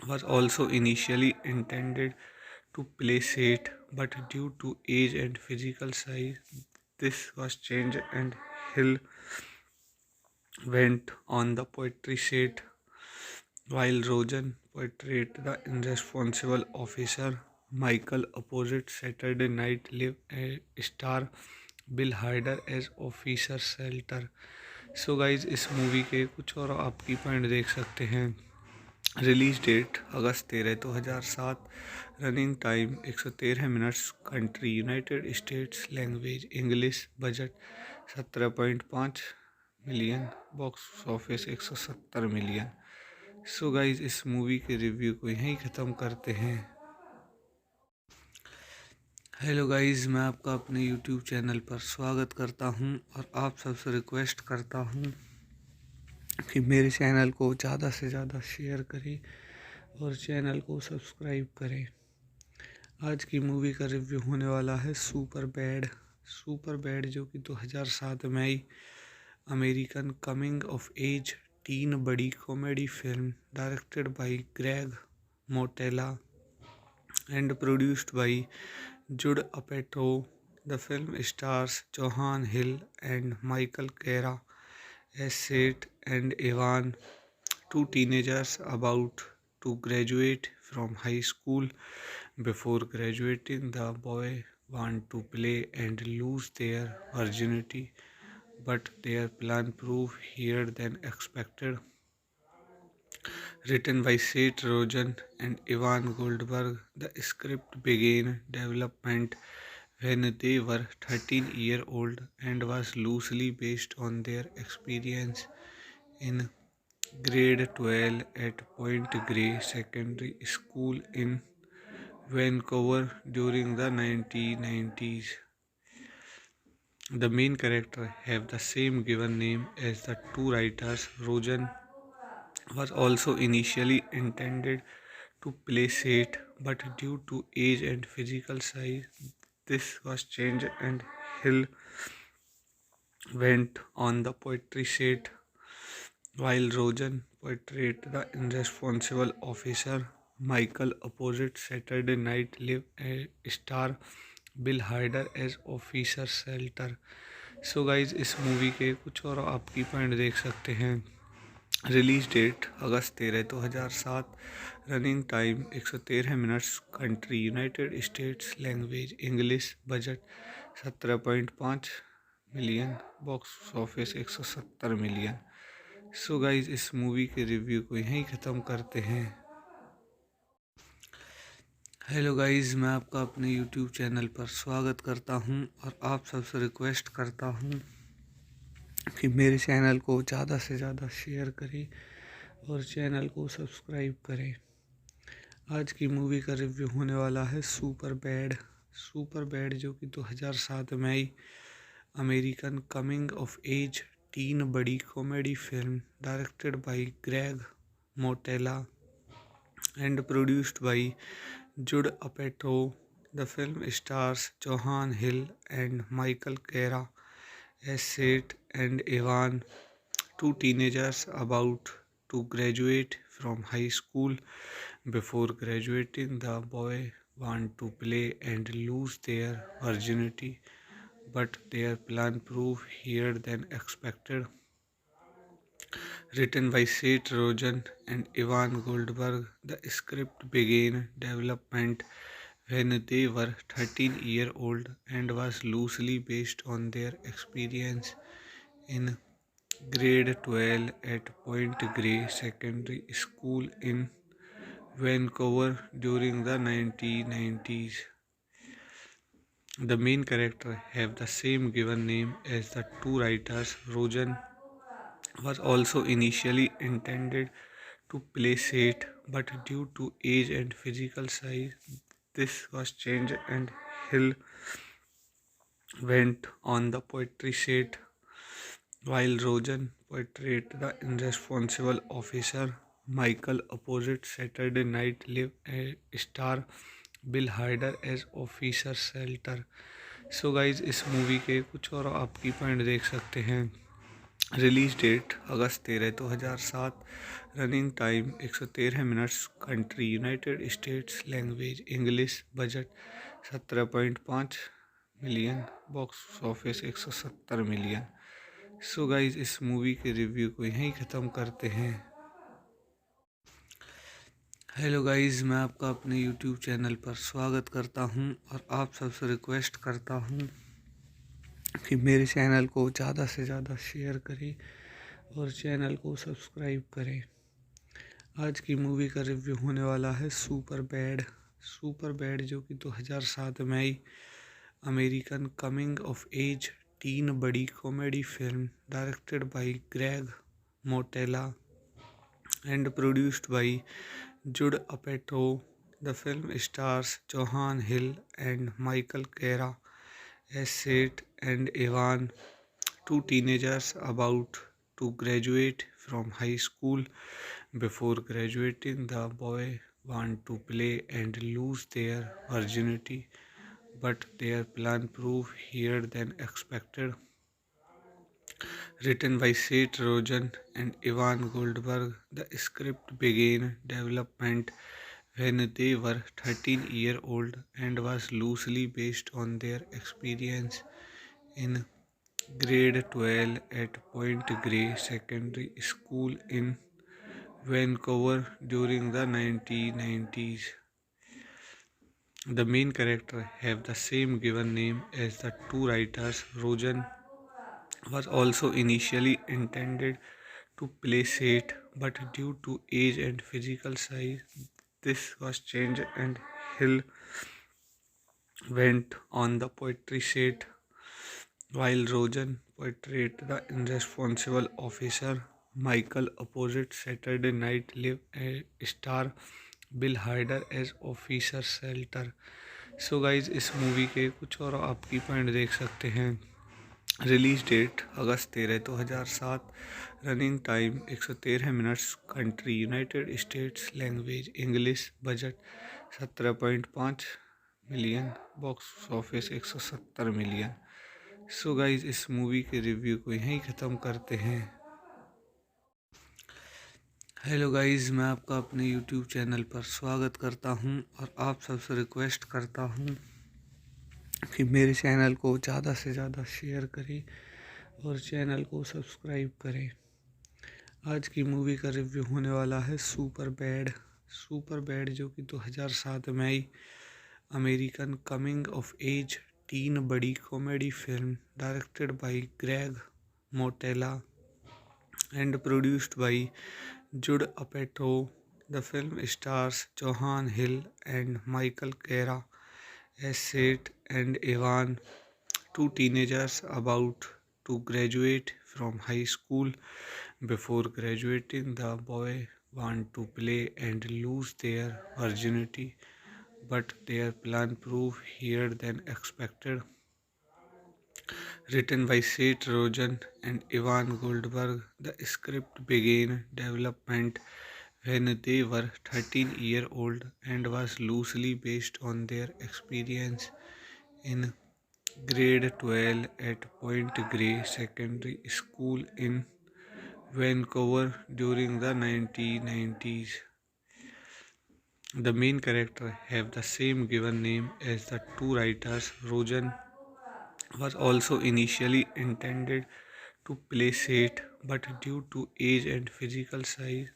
was also initially intended to play Seth, but due to age and physical size, this was changed and Hill went on the poetry Seth, while Rogen portrayed the irresponsible officer. Michael opposite Saturday Night Live star Bill Hader as officer Slater. So guys इस movie के कुछ और आपकी point देख सकते हैं। Release date अगस्त 13 2007। Running time 113 minutes. Country United States. Language English. Budget 17.5 million. Box office 170 million. So guys इस movie के रिव्यू को यहीं ख़त्म करते हैं। हेलो गाइस, मैं आपका अपने यूट्यूब चैनल पर स्वागत करता हूं और आप सबसे रिक्वेस्ट करता हूं कि मेरे चैनल को ज़्यादा से ज़्यादा शेयर करें और चैनल को सब्सक्राइब करें। आज की मूवी का रिव्यू होने वाला है सुपर बैड। सुपर बैड जो कि 2007 में आई American coming of age teen buddy comedy film directed by Greg Mottola and produced by Judd Apatow. The film stars Johan Hill and Michael Cera as Seth and Evan, two teenagers about to graduate from high school. Before graduating, the boy want to play and lose their virginity, but their plan prove here than expected. Written by Seth Rogen and Ivan Goldberg, the script began development when they were 13-year-old and was loosely based on their experience in grade 12 at Point Grey Secondary School in Vancouver during the 1990s. The main character have the same given name as the two writers. Rogen was also initially intended to play Seth, but due to age and physical size, this was changed and Hill went on the poetry set, while Rogen portrayed the irresponsible officer. Michael opposite Saturday Night Live star Bill Hader as officer Slater. So guys इस movie के कुछ और आपकी point देख सकते हैं। Release date अगस्त 13 2007। Running time 113 minutes. Country United States. Language English. Budget 17.5 million. Box office 170 million. So guys इस movie के रिव्यू को यहीं ख़त्म करते हैं। हेलो गाइस, मैं आपका अपने यूट्यूब चैनल पर स्वागत करता हूं और आप सबसे रिक्वेस्ट करता हूं कि मेरे चैनल को ज़्यादा से ज़्यादा शेयर करें और चैनल को सब्सक्राइब करें। आज की मूवी का रिव्यू होने वाला है सुपर बैड। सुपर बैड जो कि 2007 में आई American coming of age teen buddy comedy film directed by Greg Mottola and produced by Judd Apatow. The film stars Johan Hill and Michael Cera as Seth and Evan, two teenagers about to graduate from high school. Before graduating, the boy want to play and lose their virginity, but their plan prove here than expected. Written by Seth Rogen and Ivan Goldberg, the script began development when they were 13-year-old and was loosely based on their experience in grade 12 at Point Grey Secondary School in Vancouver during the 1990s. The main character have the same given name as the two writers. Rogen was also initially intended to play Seth, but due to age and physical size, this was changed and Hill went on the poetry set, while Rogen portrayed the irresponsible officer. Michael opposite Saturday Night Live star Bill Hader as officer Slater. So guys इस movie के कुछ और आपकी point देख सकते हैं। Release date अगस्त 13 2007। Running time 113 minutes. Country United States. Language English. Budget 17.5 million. Box office 170 million. So guys इस movie के रिव्यू को यहीं ख़त्म करते हैं। हेलो गाइस, मैं आपका अपने यूट्यूब चैनल पर स्वागत करता हूं और आप सबसे रिक्वेस्ट करता हूं कि मेरे चैनल को ज़्यादा से ज़्यादा शेयर करें और चैनल को सब्सक्राइब करें। आज की मूवी का रिव्यू होने वाला है सुपर बैड। सुपर बैड जो कि 2007 में आई American coming of age teen buddy comedy film directed by Greg Mottola and produced by Judd Apatow. The film stars Johan Hill and Michael Cera as Seth and Evan, two teenagers about to graduate from high school. Before graduating, the boy want to play and lose their virginity, but their plan prove here than expected. Written by Seth Rogen and Ivan Goldberg, the script began development when they were 13-year-old and was loosely based on their experience in grade 12 at Point Grey Secondary School in Vancouver during the 1990s. The main characters have the same given name as the two writers. Rogen was also initially intended to play Seth, but due to age and physical size, this was changed and Hill went on the poetry set, while Rogen portrayed the irresponsible officer. Michael opposite Saturday Night Live star Bill Hader as officer Slater. So guys इस movie के कुछ और आपकी point देख सकते हैं। Release date अगस्त 13 2007। Running time 113 minutes. Country United States. Language English. Budget 17.5 million. Box office 170 million. So guys इस movie के रिव्यू को यहीं ख़त्म करते हैं। हेलो गाइस, मैं आपका अपने यूट्यूब चैनल पर स्वागत करता हूं और आप सबसे रिक्वेस्ट करता हूं कि मेरे चैनल को ज़्यादा से ज़्यादा शेयर करें और चैनल को सब्सक्राइब करें। आज की मूवी का रिव्यू होने वाला है सुपर बैड। सुपर बैड जो कि 2007 में आई American coming of age teen buddy comedy film directed by Greg Mottola and produced by Judd Apatow. The film stars Johan Hill and Michael Cera as Seth and Evan, two teenagers about to graduate from high school. Before graduating, the boy want to play and lose their virginity, but their plan prove harder than expected. Written by Seth Rogen and Ivan Goldberg, the script began development when they were 13-year-old and was loosely based on their experience in grade 12 at Point Grey Secondary School in Vancouver during the 1990s. The main characters have the same given name as the two writers. Rogen was also initially intended to play Seth, but due to age and physical size,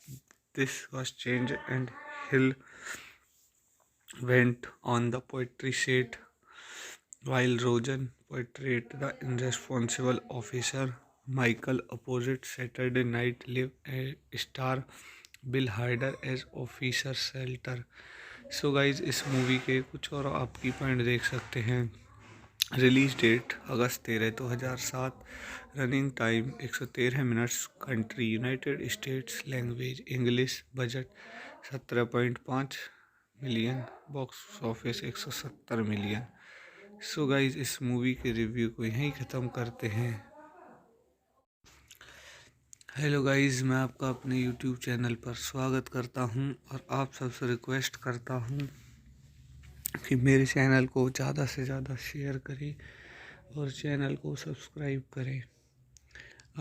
this was changed and Hill went on the poetry set, while Rogen portrayed the irresponsible officer. Michael opposite Saturday Night Live star Bill Hader as officer Slater. So guys इस movie के कुछ और आपकी point देख सकते हैं। Release date अगस्त 13 2007। Running time 113 minutes. Country United States. Language English. Budget 17.5 million. Box office 170 million. So guys इस movie के रिव्यू को यहीं ख़त्म करते हैं। हेलो गाइस, मैं आपका अपने यूट्यूब चैनल पर स्वागत करता हूं और आप सबसे रिक्वेस्ट करता हूं कि मेरे चैनल को ज़्यादा से ज़्यादा शेयर करें और चैनल को सब्सक्राइब करें।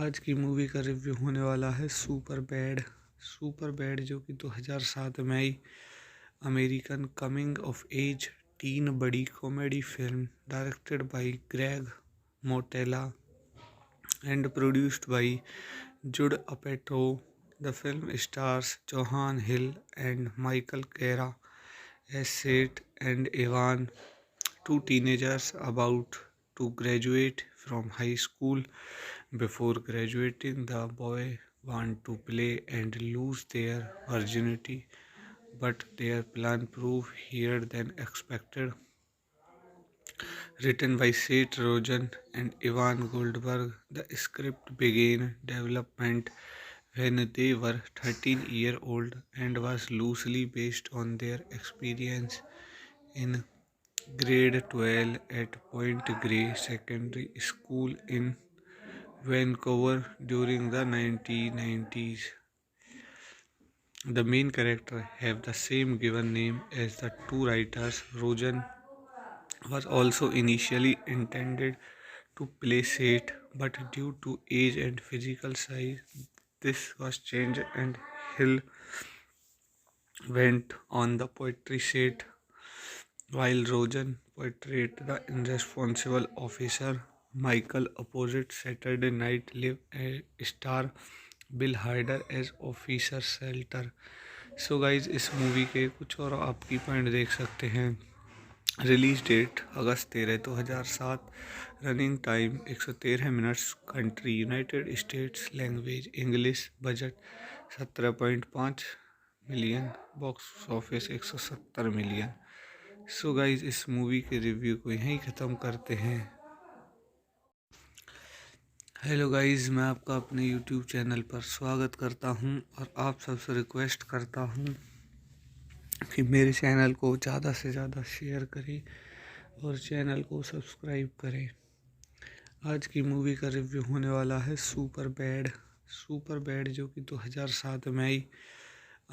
आज की मूवी का रिव्यू होने वाला है सुपर बैड। सुपर बैड जो कि 2007 में आई American coming of age teen buddy comedy film directed by Greg Mottola and produced by Judd Apatow. The film stars Johan Hill and Michael Cera as Seth and Evan, two teenagers about to graduate from high school. Before graduating, the boy want to play and lose their virginity, but their plan prove harder than expected. Written by Seth Rogen and Ivan Goldberg, the script began development when they were 13-year-old and was loosely based on their experience in grade 12 at Point Grey Secondary School in Vancouver during the 1990s. The main characters have the same given name as the two writers. Rogen was also initially intended to play Seth, but due to age and physical size, this was changed and Hill went on the poetry set, while Rogen portrayed the irresponsible officer. Michael opposite Saturday Night Live star Bill Hader as officer Slater. So guys इस movie के कुछ और आपकी point देख सकते हैं। Release date अगस्त 13 2007। Running time 113 minutes. Country United States. Language English. Budget 17.5 million. Box office 170 million. So guys इस movie के रिव्यू को यहीं ख़त्म करते हैं। हेलो गाइस, मैं आपका अपने यूट्यूब चैनल पर स्वागत करता हूं और आप सबसे रिक्वेस्ट करता हूं कि मेरे चैनल को ज़्यादा से ज़्यादा शेयर करें और चैनल को सब्सक्राइब करें। आज की मूवी का रिव्यू होने वाला है सुपर बैड। सुपर बैड जो कि 2007 में आई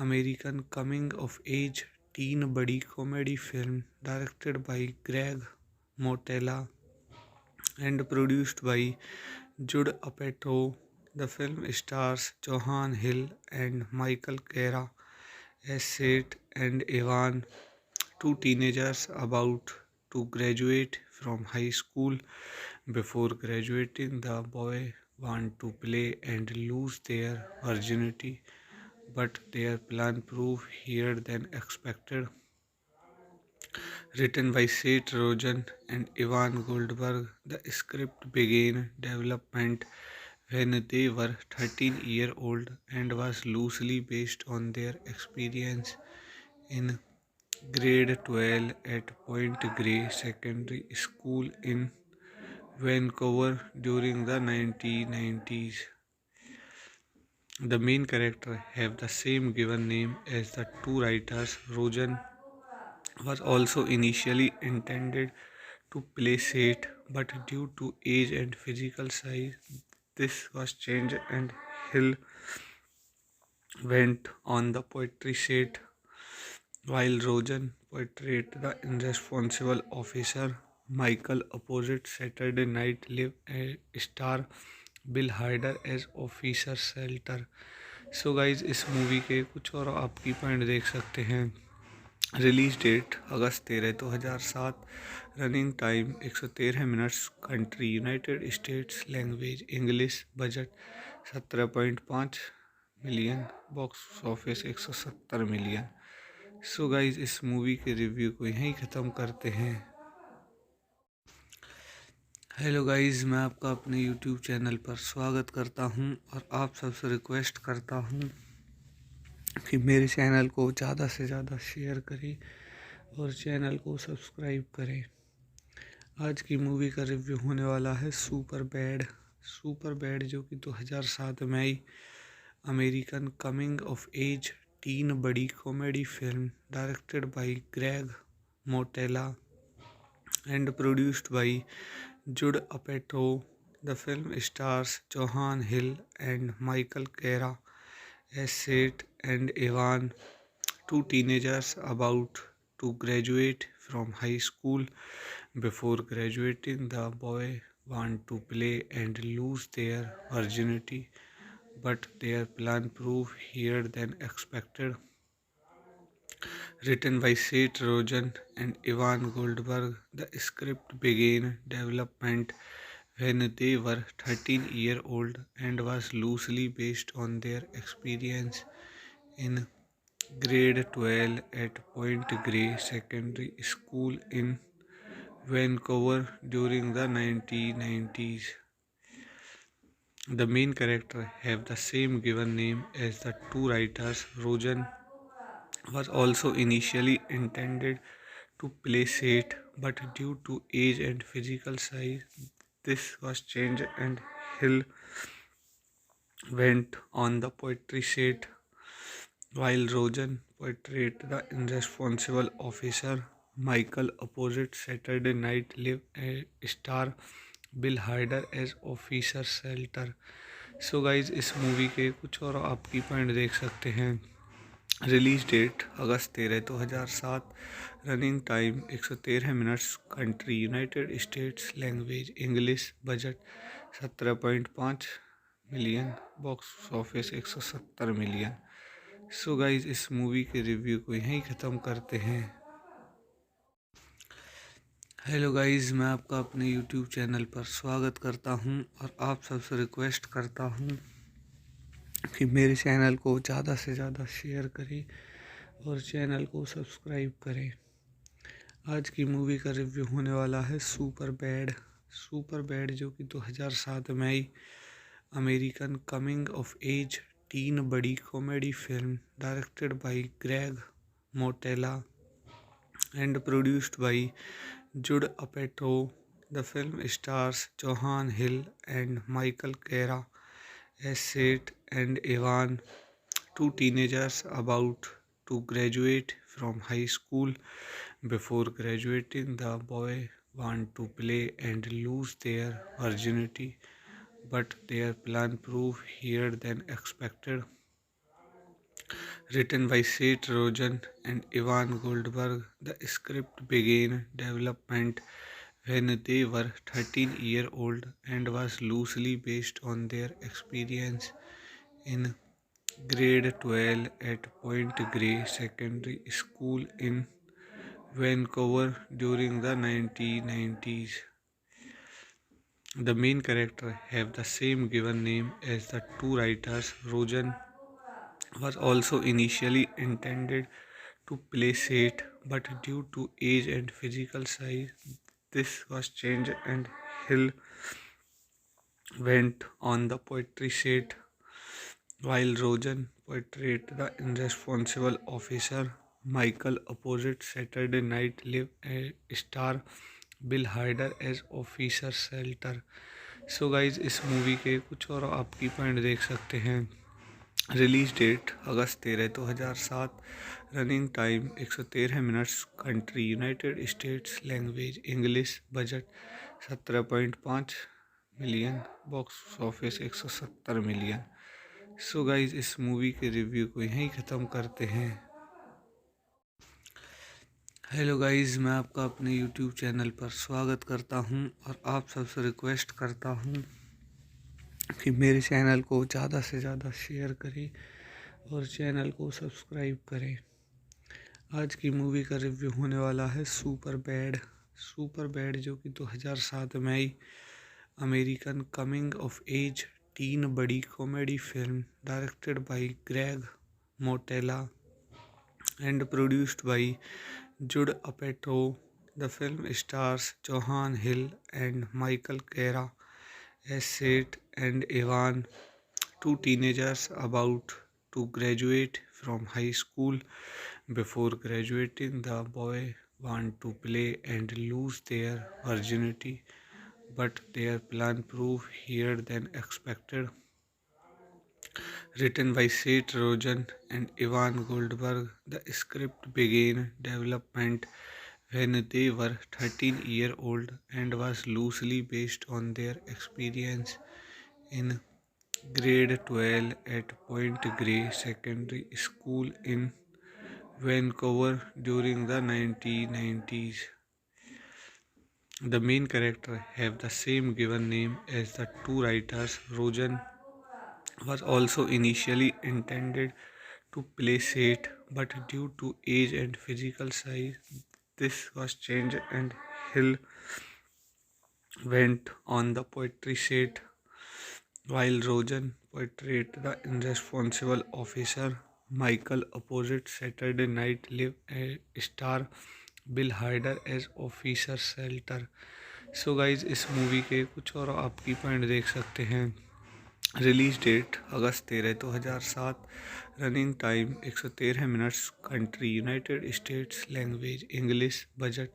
American coming of age teen buddy comedy film directed by Greg Mottola and produced by Judd Apatow. The film stars Johan Hill and Michael Cera as Seth and Evan, two teenagers about to graduate from high school. Before graduating, the boy want to play and lose their virginity, but their plan prove harder than expected. Written by Seth Rogen and Ivan Goldberg, the script began development when they were 13-year-old and was loosely based on their experience in grade 12 at Point Grey Secondary School in Vancouver during the 1990s. The main character have the same given name as the two writers. Rogen was also initially intended to play Seth, but due to age and physical size, this was changed and Hill went on the poetry set, while Rogen portrayed the irresponsible officer. Michael opposite Saturday Night Live star Bill Hader as officer Slater. So guys इस movie के कुछ और आपकी point देख सकते हैं। Release date अगस्त 13 2007। Running time 113 minutes. Country United States. Language English. Budget 17.5 million. Box office 170 million. So guys इस movie के रिव्यू को यहीं ख़त्म करते हैं। हेलो गाइस, मैं आपका अपने यूट्यूब चैनल पर स्वागत करता हूं और आप सबसे रिक्वेस्ट करता हूं कि मेरे चैनल को ज़्यादा से ज़्यादा शेयर करें और चैनल को सब्सक्राइब करें। आज की मूवी का रिव्यू होने वाला है सुपर बैड। सुपर बैड जो कि 2007 में आई American coming of age teen buddy comedy film directed by Greg Mottola and produced by Judd Apatow. The film stars Johan Hill and Michael Cera as Seth and Evan, two teenagers about to graduate from high school. Before graduating, the boy want to play and lose their virginity, but their plan prove harder than expected. Written by Seth Rogen and Ivan Goldberg, the script began development when they were 13-year-old and was loosely based on their experience in grade 12 at Point Grey Secondary School in Vancouver during the 1990s. The main character have the same given name as the two writers. Rogen was also initially intended to play Seth, but due to age and physical size, this was changed and Hill went on the poetry set, while Rogen portrayed the irresponsible officer. Michael opposite Saturday Night Live star Bill Hader as officer Slater. So guys इस movie के कुछ और आपकी point देख सकते हैं। Release date अगस्त 13 2007। Running time 113 minutes. Country United States. Language English. Budget 17.5 million. Box office 170 million. So guys इस movie के रिव्यू को यहीं ख़त्म करते हैं। हेलो गाइज, मैं आपका अपने यूट्यूब चैनल पर स्वागत करता हूं और आप सबसे रिक्वेस्ट करता हूं कि मेरे चैनल को ज़्यादा से ज़्यादा शेयर करें और चैनल को सब्सक्राइब करें। आज की मूवी का रिव्यू होने वाला है सुपर बैड। सुपर बैड जो कि 2007 में आई American coming of age teen buddy comedy film directed by Greg Mottola and produced by Judd Apatow. The film stars Johan Hill and Michael Cera as Seth and Evan, two teenagers about to graduate from high school. Before graduating, the boy want to play and lose their virginity, but their plan prove harder than expected. Written by Seth Rogen and Ivan Goldberg, the script began development when they were 13-year-old and was loosely based on their experience in grade 12 at Point Grey Secondary School in Vancouver during the 1990s. The main characters have the same given name as the two writers. Rogen was also initially intended to play Seth, but due to age and physical size, this was changed and Hill went on the poetry Seth, while Rogen portrayed the irresponsible officer Michael opposite Saturday Night Live star Bill Hader as officer Slater. So guys इस movie के कुछ और आप की point देख सकते हैं। Release date अगस्त 13 2007। Running time 113 minutes. Country United States. Language English. Budget 17.5 million. Box office 170 million. So guys इस मूवी के रिव्यू को यहीं ख़त्म करते हैं। हेलो गाइस, मैं आपका अपने यूट्यूब चैनल पर स्वागत करता हूं और आप सबसे रिक्वेस्ट करता हूं कि मेरे चैनल को ज़्यादा से ज़्यादा शेयर करें और चैनल को सब्सक्राइब करें। आज की मूवी का रिव्यू होने वाला है सुपर बैड। सुपर बैड जो कि 2007 में आई American coming of age teen buddy comedy film directed by Greg Mottola and produced by Judd Apatow. The film stars Johan Hill and Michael Cera as Seth and Evan, two teenagers about to graduate from high school. Before graduating, the boy want to play and lose their virginity, but their plan prove harder than expected. Written by Seth Rogen and Ivan Goldberg, the script began development when they were 13-year-old and was loosely based on their experience in grade 12 at Point Grey Secondary School in Vancouver during the 1990s. The main characters have the same given name as the two writers. Rogen was also initially intended to play Seth, but due to age and physical size, this was changed and Hill went on the poetry Seth, while Rogen portrayed the irresponsible officer Michael opposite Saturday Night Live star Bill Hader as officer Slater. So guys इस movie के कुछ और आपकी point देख सकते हैं। Release date अगस्त 13 2007। Running time 113 minutes. Country United States. Language English. Budget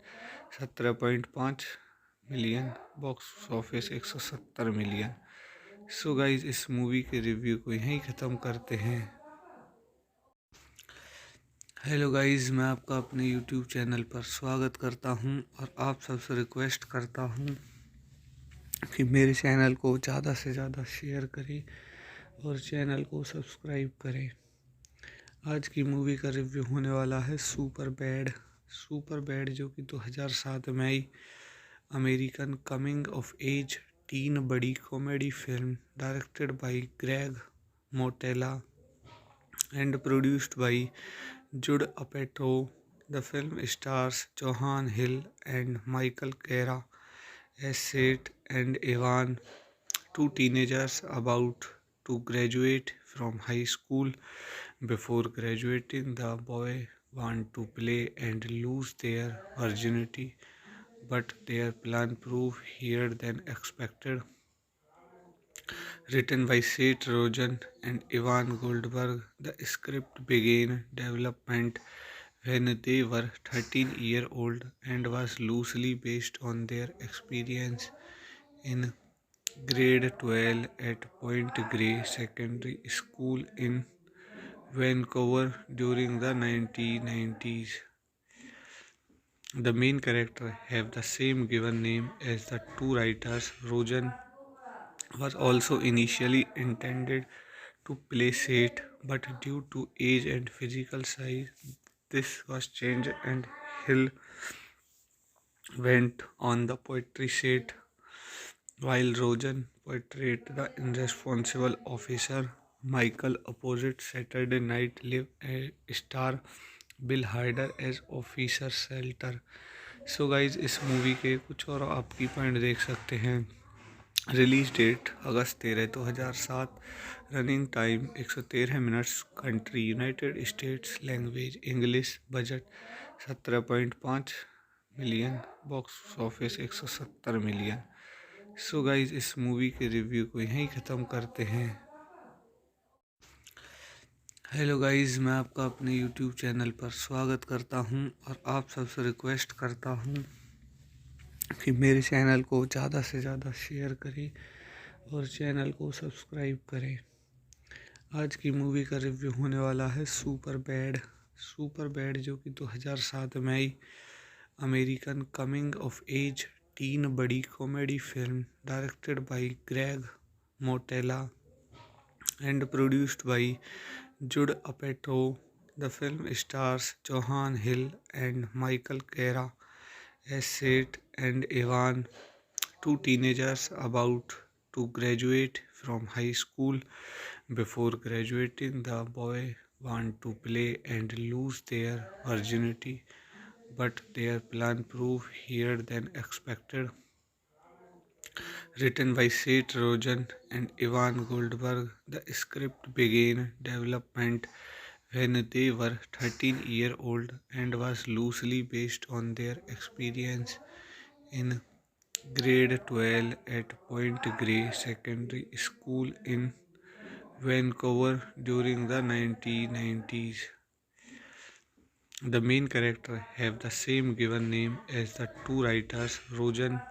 17.5 million. Box office 170 million. So guys इस movie के रिव्यू को यहीं ख़त्म करते हैं। हेलो गाइस, मैं आपका अपने यूट्यूब चैनल पर स्वागत करता हूं और आप सबसे रिक्वेस्ट करता हूं कि मेरे चैनल को ज़्यादा से ज़्यादा शेयर करें और चैनल को सब्सक्राइब करें। आज की मूवी का रिव्यू होने वाला है सुपर बैड। सुपर बैड जो कि 2007 में आई American coming of age teen buddy comedy film directed by Greg Mottola and produced by Judd Apatow. The film stars Johan Hill and Michael Cera as Seth and Evan, two teenagers about to graduate from high school. Before graduating, the boy want to play and lose their virginity, but their plan proved harder than expected. Written by Seth Rogen and Ivan Goldberg, the script began development when they were 13-year-old and was loosely based on their experience in grade 12 at Point Grey Secondary School in Vancouver during the 1990s. The main character have the same given name as the two writers. Rogen was also initially intended to play Seth, but due to age and physical size, this was changed and Hill went on the poetry set, while Rogen portrayed the irresponsible officer. Michael opposite Saturday Night Live star Bill Hader as officer Slater. So guys इस movie के कुछ और आपकी point देख सकते हैं। Release date अगस्त 13 2007। Running time 113 minutes. Country United States. Language English. Budget 17.5 million. Box office 170 million. So guys इस movie के रिव्यू को यहीं ख़त्म करते हैं। हेलो गाइस, मैं आपका अपने यूट्यूब चैनल पर स्वागत करता हूं और आप सबसे रिक्वेस्ट करता हूं कि मेरे चैनल को ज़्यादा से ज़्यादा शेयर करें और चैनल को सब्सक्राइब करें। आज की मूवी का रिव्यू होने वाला है सुपर बैड। सुपर बैड जो कि 2007 में आई American coming of age teen buddy comedy film directed by Greg Mottola and produced by Judd Apatow. The film stars Johan Hill and Michael Cera as Seth and Evan, two teenagers about to graduate from high school. Before graduating, the boy want to play and lose their virginity, but their plan proved harder than expected. Written by Seth Rogen and Ivan Goldberg, the script began development when they were 13-year-old and was loosely based on their experience in grade 12 at Point Grey Secondary School in Vancouver during the 1990s. The main character have the same given name as the two writers. Rogen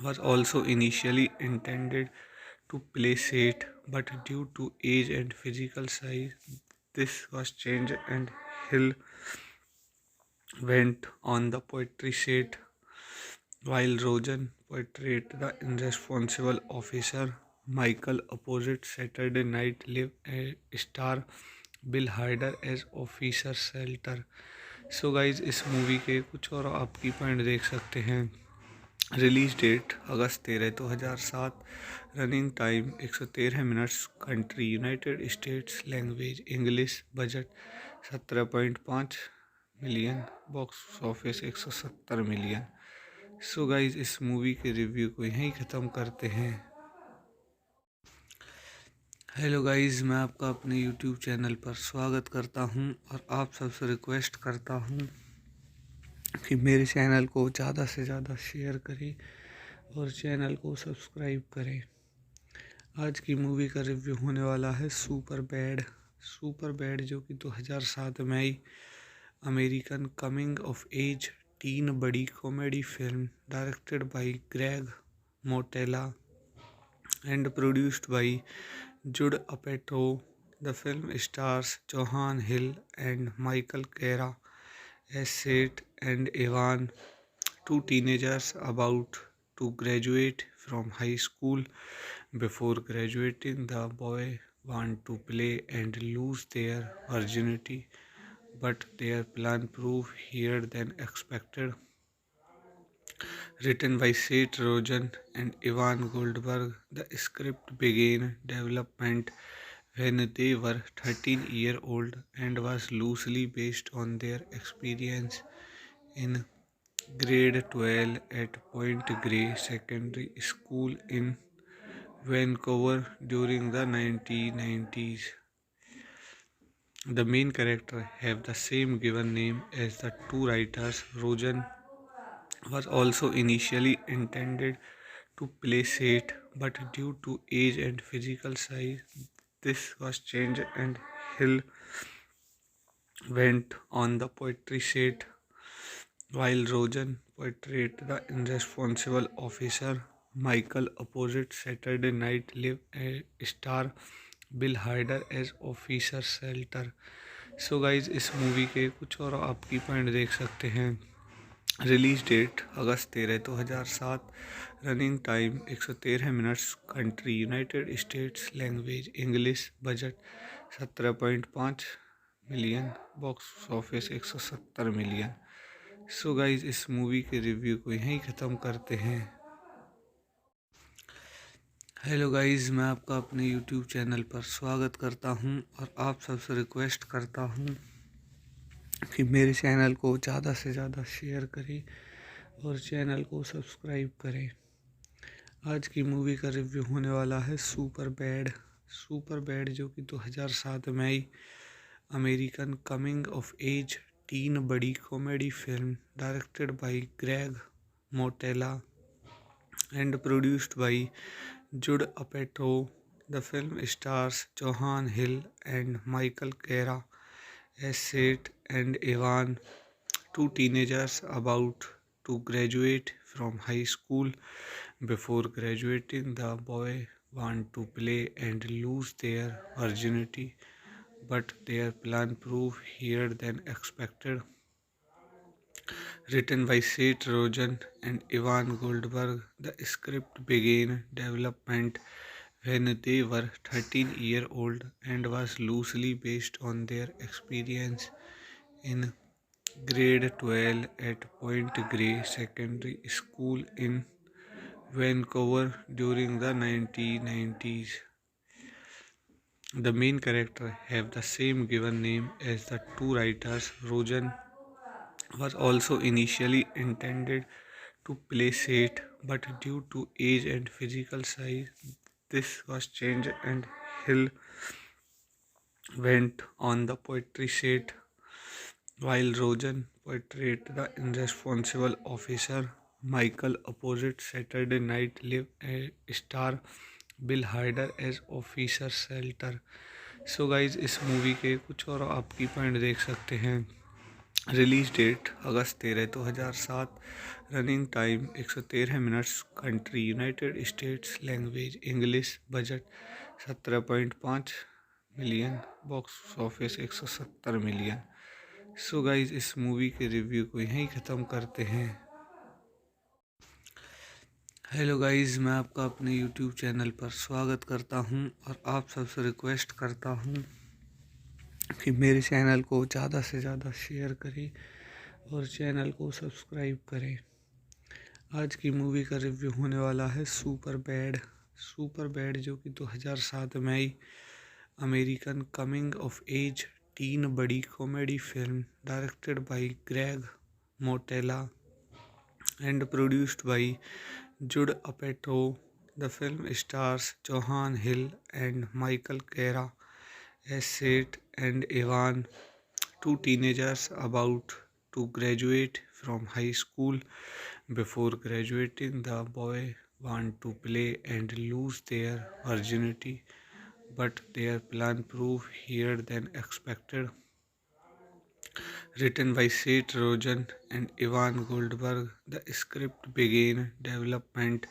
was also initially intended to play Seth, but due to age and physical size, this was changed and Hill went on the poetry set, while Rogen portrayed the irresponsible officer. Michael opposite Saturday Night Live star Bill Hader as officer Slater. So guys इस movie के कुछ और आपकी point देख सकते हैं। Release date अगस्त 13 2007। Running time 113 minutes. Country United States. Language English. Budget 17.5 million. Box office 170 million. So guys इस movie के रिव्यू को यहीं ख़त्म करते हैं। हेलो गाइस, मैं आपका अपने यूट्यूब चैनल पर स्वागत करता हूं और आप सबसे रिक्वेस्ट करता हूं कि मेरे चैनल को ज़्यादा से ज़्यादा शेयर करें और चैनल को सब्सक्राइब करें। आज की मूवी का रिव्यू होने वाला है सुपर बैड। सुपर बैड जो कि 2007 में आई American coming of age teen buddy comedy film directed by Greg Mottola and produced by Judd Apatow. The film stars Johan Hill and Michael Cera as Seth and Evan, two teenagers about to graduate from high school. Before graduating, the boy want to play and lose their virginity, but their plan proved harder than expected. Written by Seth Rogen and Ivan Goldberg, the script began development when they were 13-year-old and was loosely based on their experience in grade 12 at Point Grey Secondary School in Vancouver during the 1990s. The main character have the same given name as the two writers. Rojan was also initially intended to play Seth, but due to age and physical size, this was changed and Hill went on the poetry set, while Rojan portrayed the irresponsible officer. Michael opposite Saturday Night Live star Bill Hader as officer Slater. So guys इस movie के कुछ और आप की point देख सकते हैं। Release date अगस्त 13 2007। Running time 113 minutes. Country United States. Language English. Budget 17.5 million. Box office 170 million. So guys इस मूवी के रिव्यू को यहीं ख़त्म करते हैं। हेलो गाइस, मैं आपका अपने यूट्यूब चैनल पर स्वागत करता हूं और आप सबसे रिक्वेस्ट करता हूं कि मेरे चैनल को ज़्यादा से ज़्यादा शेयर करें और चैनल को सब्सक्राइब करें। आज की मूवी का रिव्यू होने वाला है सुपर बैड। सुपर बैड जो कि 2007 में आई American coming of age teen buddy comedy film directed by Greg Mottola and produced by Judd Apatow. The film stars Johan Hill and Michael Cera as Seth and Evan, two teenagers about to graduate from high school. Before graduating, the boy want to play and lose their virginity, but their plan prove harder than expected. Written by Seth Rogen and Ivan Goldberg, the script began development when they were 13-year-old and was loosely based on their experience in grade 12 at Point Grey Secondary School in Vancouver during the 1990s. The main character have the same given name as the two writers. Rogen was also initially intended to play Seth, but due to age and physical size, this was changed and Hill went on the poetry set, while Rogen portrayed the irresponsible officer. Michael opposite Saturday Night Live star Bill Hader as officer Slater. So guys इस movie के कुछ और आपकी point देख सकते हैं। Release date अगस्त 13 2007। Running time 113 minutes. Country United States. Language English. Budget 17.5 million. Box office 170 million. So guys इस movie के रिव्यू को यहीं ख़त्म करते हैं। हेलो गाइस, मैं आपका अपने यूट्यूब चैनल पर स्वागत करता हूं और आप सबसे रिक्वेस्ट करता हूं कि मेरे चैनल को ज़्यादा से ज़्यादा शेयर करें और चैनल को सब्सक्राइब करें। आज की मूवी का रिव्यू होने वाला है सुपर बैड। सुपर बैड जो कि 2007 में आई American coming of age teen buddy comedy film directed by Greg Mottola and produced by Judd Apatow. The film stars Johan Hill and Michael Cera as Seth and Evan, two teenagers about to graduate from high school. Before graduating, the boy want to play and lose their virginity, but their plan prove harder than expected. Written by Seth Rogen and Ivan Goldberg, the script began development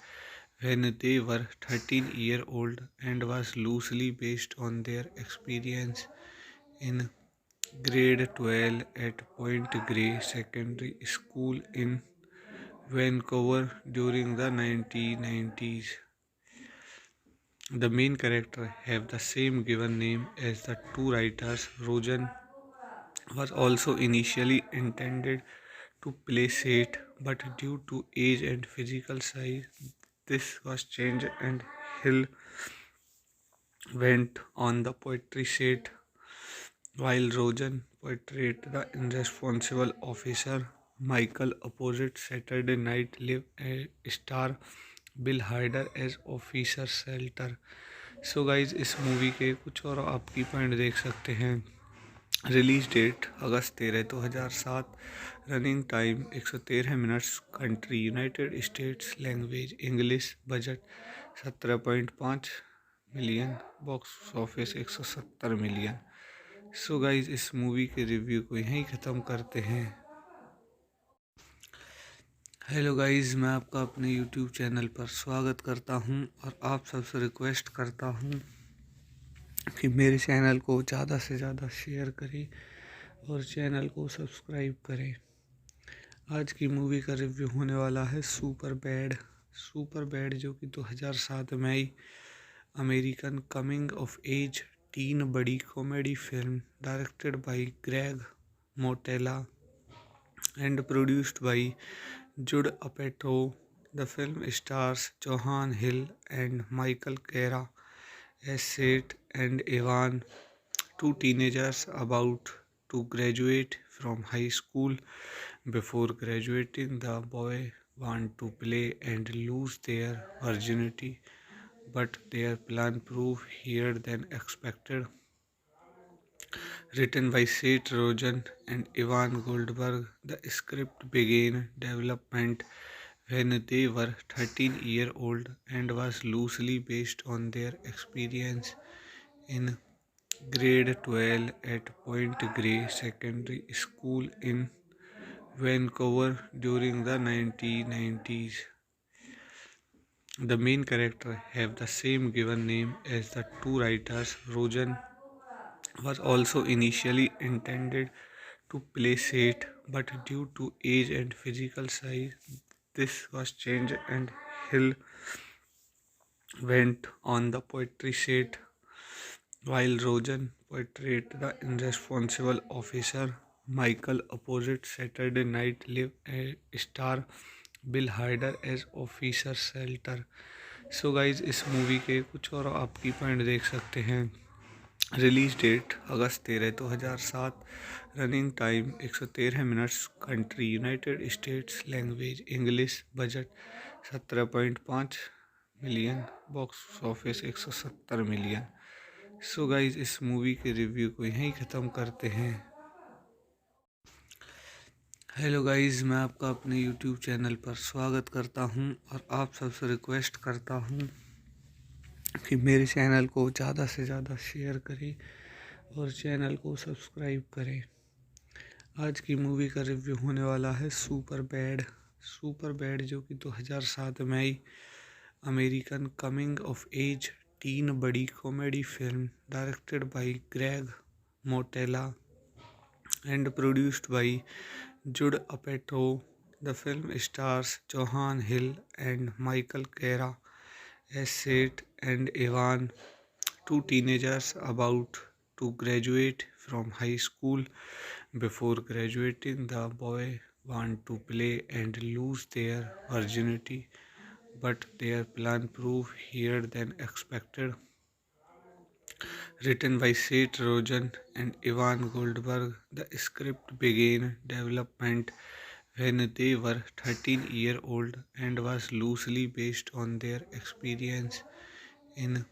when they were 13-year-old and was loosely based on their experience in grade 12 at Point Grey Secondary School in Vancouver during the 1990s. The main character have the same given name as the two writers. Rogen was also initially intended to play Seth, but due to age and physical size, this was changed and Hill went on the poetry set, while Rogen portrayed the irresponsible officer. Michael opposite Saturday Night Live star Bill Hader as officer Slater. So guys इस movie के कुछ और आपकी point देख सकते हैं। Release date अगस्त 13 2007। Running time 113 minutes. Country United States. Language English. Budget 17.5 million. Box office 170 million. So guys इस movie के रिव्यू को यहीं ख़त्म करते हैं। हेलो गाइस, मैं आपका अपने यूट्यूब चैनल पर स्वागत करता हूं और आप सबसे रिक्वेस्ट करता हूं कि मेरे चैनल को ज़्यादा से ज़्यादा शेयर करें और चैनल को सब्सक्राइब करें। आज की मूवी का रिव्यू होने वाला है सुपर बैड। सुपर बैड जो कि 2007 में आई American coming of age teen buddy comedy film directed by Greg Mottola and produced by Judd Apatow. The film stars Johan Hill and Michael Cera as Seth and Evan, two teenagers about to graduate from high school. Before graduating, the boy want to play and lose their virginity, but their plan prove harder than expected. Written by Seth Rogen and Ivan Goldberg, the script began development when they were 13-year-old and was loosely based on their experience in grade 12 at Point Grey Secondary School in Vancouver during the 1990s. The main characters have the same given name as the two writers. Rogen was also initially intended to play Seth, but due to age and physical size, this was changed and Hill went on the poetry set, while Rogen portrayed the irresponsible officer. Michael opposite Saturday Night Live star Bill Hader as officer Slater. So guys इस movie के कुछ और आपकी point देख सकते हैं। Release date अगस्त 13 2007। Running time 113 minutes. Country United States. Language English. Budget 17.5 million. Box office 170 million. So guys इस movie के रिव्यू को यहीं ख़त्म करते हैं। हेलो गाइस, मैं आपका अपने यूट्यूब चैनल पर स्वागत करता हूं और आप सबसे रिक्वेस्ट करता हूं कि मेरे चैनल को ज़्यादा से ज़्यादा शेयर करें और चैनल को सब्सक्राइब करें। आज की मूवी का रिव्यू होने वाला है सुपर बैड। सुपर बैड जो कि 2007 में आई American coming of age teen buddy comedy film directed by Greg Mottola and produced by Judd Apatow. The film stars Johan Hill and Michael Cera as Seth and Evan, two teenagers about to graduate from high school. Before graduating, the boy want to play and lose their virginity, but their plan prove harder than expected. Written by Seth Rogen and Ivan Goldberg, the script began development when they were 13-year-old and was loosely based on their experience in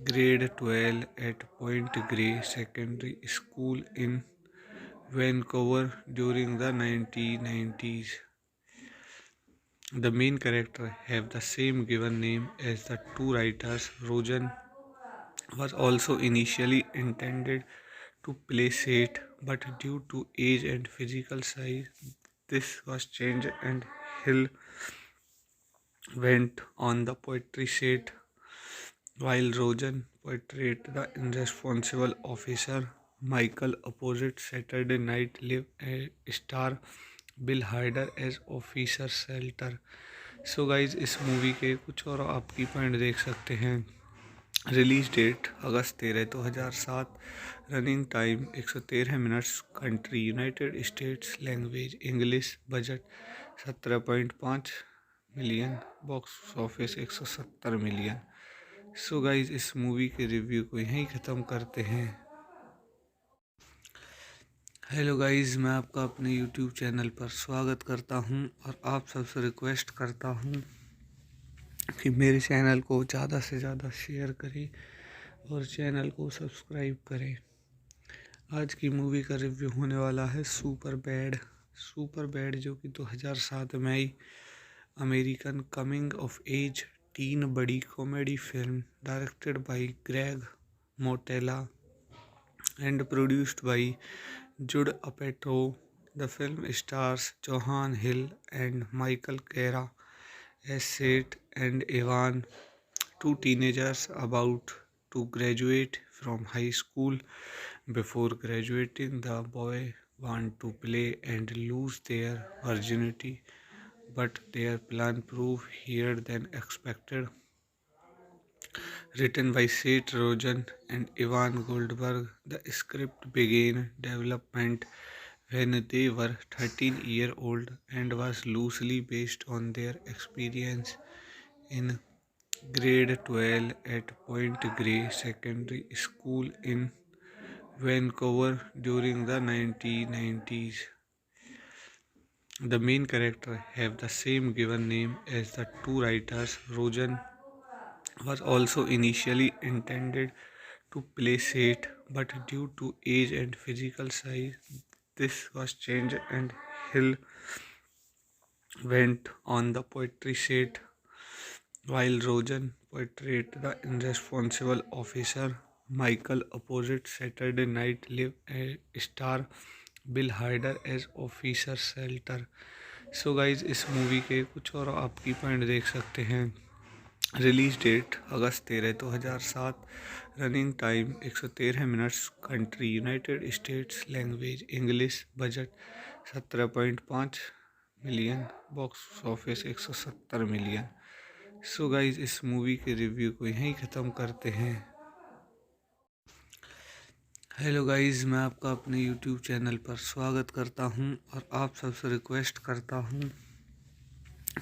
grade 12 at Point Grey Secondary School in Vancouver during the 1990s. The main characters have the same given name as the two writers. Rogen was also initially intended to play Seth, but due to age and physical size, this was changed and Hill went on the poetry set, while Rogen portrayed the irresponsible officer. Michael opposite Saturday Night Live star Bill Hader as officer Slater. So guys इस movie के कुछ और आपकी point देख सकते हैं। Release date अगस्त 13 2007। Running time 113 minutes. Country United States. Language English. Budget 17.5 million. Box office 170 million. So guys इस movie के रिव्यू को यहीं ख़त्म करते हैं। हेलो गाइज, मैं आपका अपने यूट्यूब चैनल पर स्वागत करता हूं और आप सबसे रिक्वेस्ट करता हूं कि मेरे चैनल को ज़्यादा से ज़्यादा शेयर करें और चैनल को सब्सक्राइब करें। आज की मूवी का रिव्यू होने वाला है सुपर बैड जो कि 2007 में आई American coming of age teen buddy comedy film directed by Greg Mottola and produced by Judd Apatow. The film stars Johan Hill and Michael Cera as Seth and Evan, two teenagers about to graduate from high school. Before graduating, the boy want to play and lose their virginity, but their plan prove harder than expected. Written by Seth Rogen and Ivan Goldberg, the script began development when they were 13-year-old and was loosely based on their experience in grade 12 at Point Grey Secondary School in Vancouver during the 1990s. The main characters have the same given name as the two writers. Rogen was also initially intended to play Seth, but due to age and physical size, this was changed and Hill went on the poetry Seth, while Rogen portrayed the irresponsible officer. Michael opposite Saturday Night Live star Bill Hader as officer Slater. So guys इस movie के कुछ और आप की point देख सकते हैं। Release date अगस्त 13 2007। Running time 113 minutes. Country United States. Language English. Budget 17.5 million. Box office 170 million. So guys इस मूवी के रिव्यू को यहीं ख़त्म करते हैं। हेलो गाइस, मैं आपका अपने यूट्यूब चैनल पर स्वागत करता हूं और आप सबसे रिक्वेस्ट करता हूं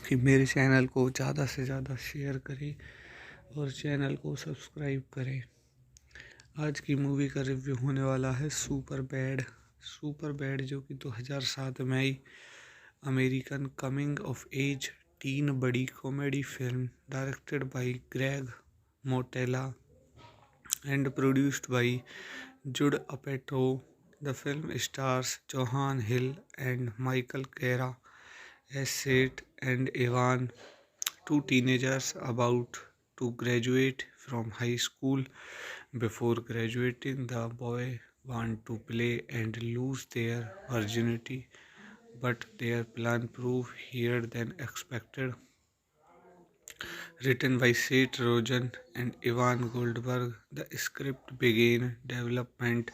कि मेरे चैनल को ज़्यादा से ज़्यादा शेयर करें और चैनल को सब्सक्राइब करें। आज की मूवी का रिव्यू होने वाला है सुपर बैड जो कि 2007 में आई American coming of age teen buddy comedy film directed by Greg Mottola and produced by Judd Apatow. The film stars Johan Hill and Michael Cera as Seth and Evan, two teenagers about to graduate from high school. Before graduating, the boy want to play and lose their virginity, but their plan prove harder than expected. Written by Seth Rogen and Ivan Goldberg, the script began development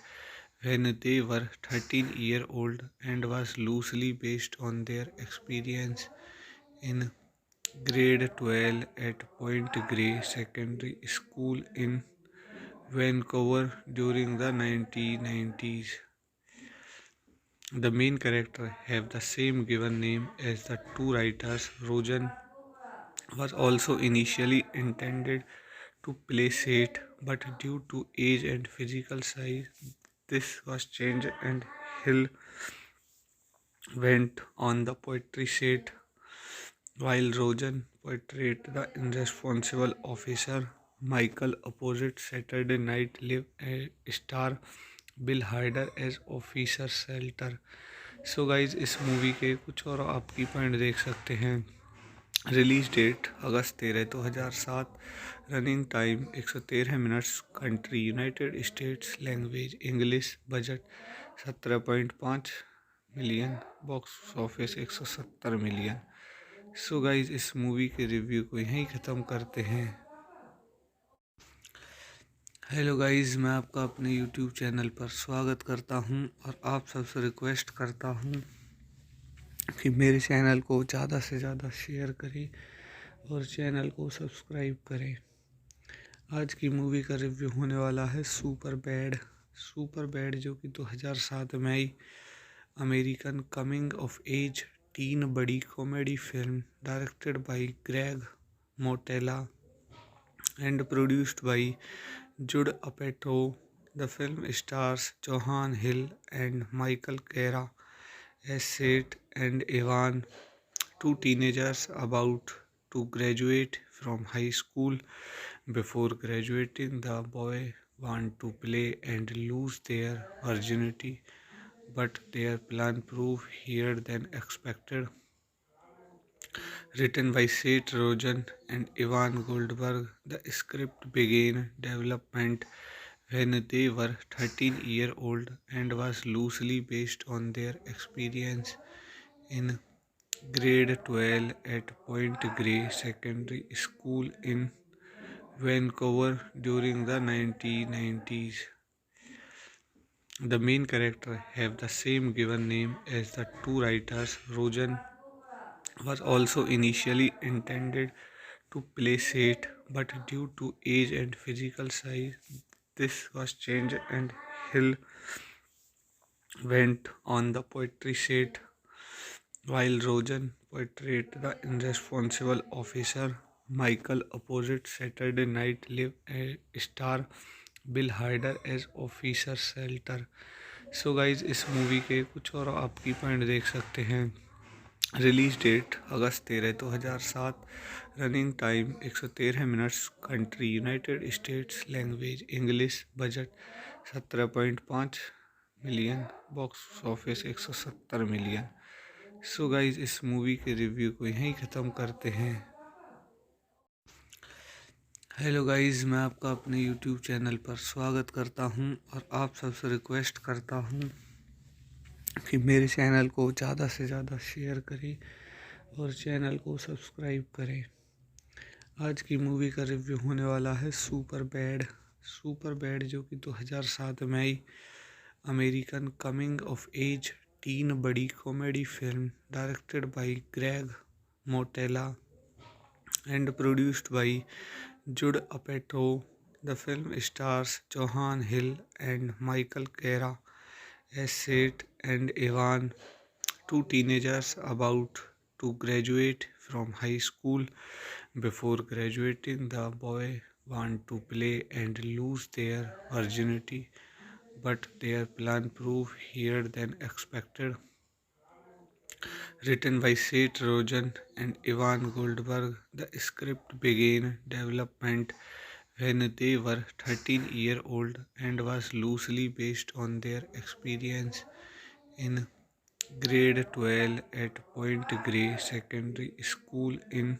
when they were 13-year-old and was loosely based on their experience in grade 12 at Point Grey Secondary School in Vancouver during the 1990s. The main characters have the same given name as the two writers. Rogen was also initially intended to play Seth, but due to age and physical size, this was changed and Hill went on the poetry Seth, while Rogen portrayed the irresponsible officer. Michael opposite Saturday Night Live star Bill Hader as officer Slater. So guys इस movie के कुछ और आपकी point देख सकते हैं। Release date अगस्त 13 2007। Running time 113 minutes. Country United States. Language English. Budget 17.5 million. Box office 170 million. So guys इस movie के रिव्यू को यहीं ख़त्म करते हैं। हेलो गाइस, मैं आपका अपने यूट्यूब चैनल पर स्वागत करता हूं और आप सबसे रिक्वेस्ट करता हूं कि मेरे चैनल को ज़्यादा से ज़्यादा शेयर करें और चैनल को सब्सक्राइब करें। आज की मूवी का रिव्यू होने वाला है सुपर बैड जो कि 2007 में आई American coming of age teen buddy comedy film directed by Greg Mottola and produced by Judd Apatow. The film stars Johan Hill and Michael Cera as Seth and Evan, two teenagers about to graduate from high school. Before graduating, the boy want to play and lose their virginity, but their plan prove here than expected. Written by Seth Rogen and Ivan Goldberg, the script began development when they were 13-year-old and was loosely based on their experience in grade 12 at Point Grey Secondary School in Vancouver during the 1990s. The main character have the same given name as the two writers. Rogen was also initially intended to play Seth, but due to age and physical size, this was changed and Hill went on the poetry set, while Rogen portrayed the irresponsible officer. Michael opposite Saturday Night Live star Bill Hader as officer Slater. So guys इस movie के कुछ और आपकी point देख सकते हैं। Release date अगस्त 13 2007। Running time 113 minutes. Country United States. Language English. Budget 17.5 million. Box office 170 million. So guys इस movie के रिव्यू को यहीं ख़त्म करते हैं। हेलो गाइस, मैं आपका अपने यूट्यूब चैनल पर स्वागत करता हूं और आप सबसे रिक्वेस्ट करता हूं कि मेरे चैनल को ज़्यादा से ज़्यादा शेयर करें और चैनल को सब्सक्राइब करें। आज की मूवी का रिव्यू होने वाला है सुपर बैड। सुपर बैड जो कि 2007 में आई American coming of age teen buddy comedy film directed by Greg Mottola and produced by Judd Apatow. The film stars Johan Hill and Michael Cera as Seth and Evan, two teenagers about to graduate from high school. Before graduating, the boy want to play and lose their virginity, but their plan prove here than expected. Written by Seth Rogen and Ivan Goldberg, the script began development when they were 13-year-old and was loosely based on their experience in grade 12 at Point Grey Secondary School in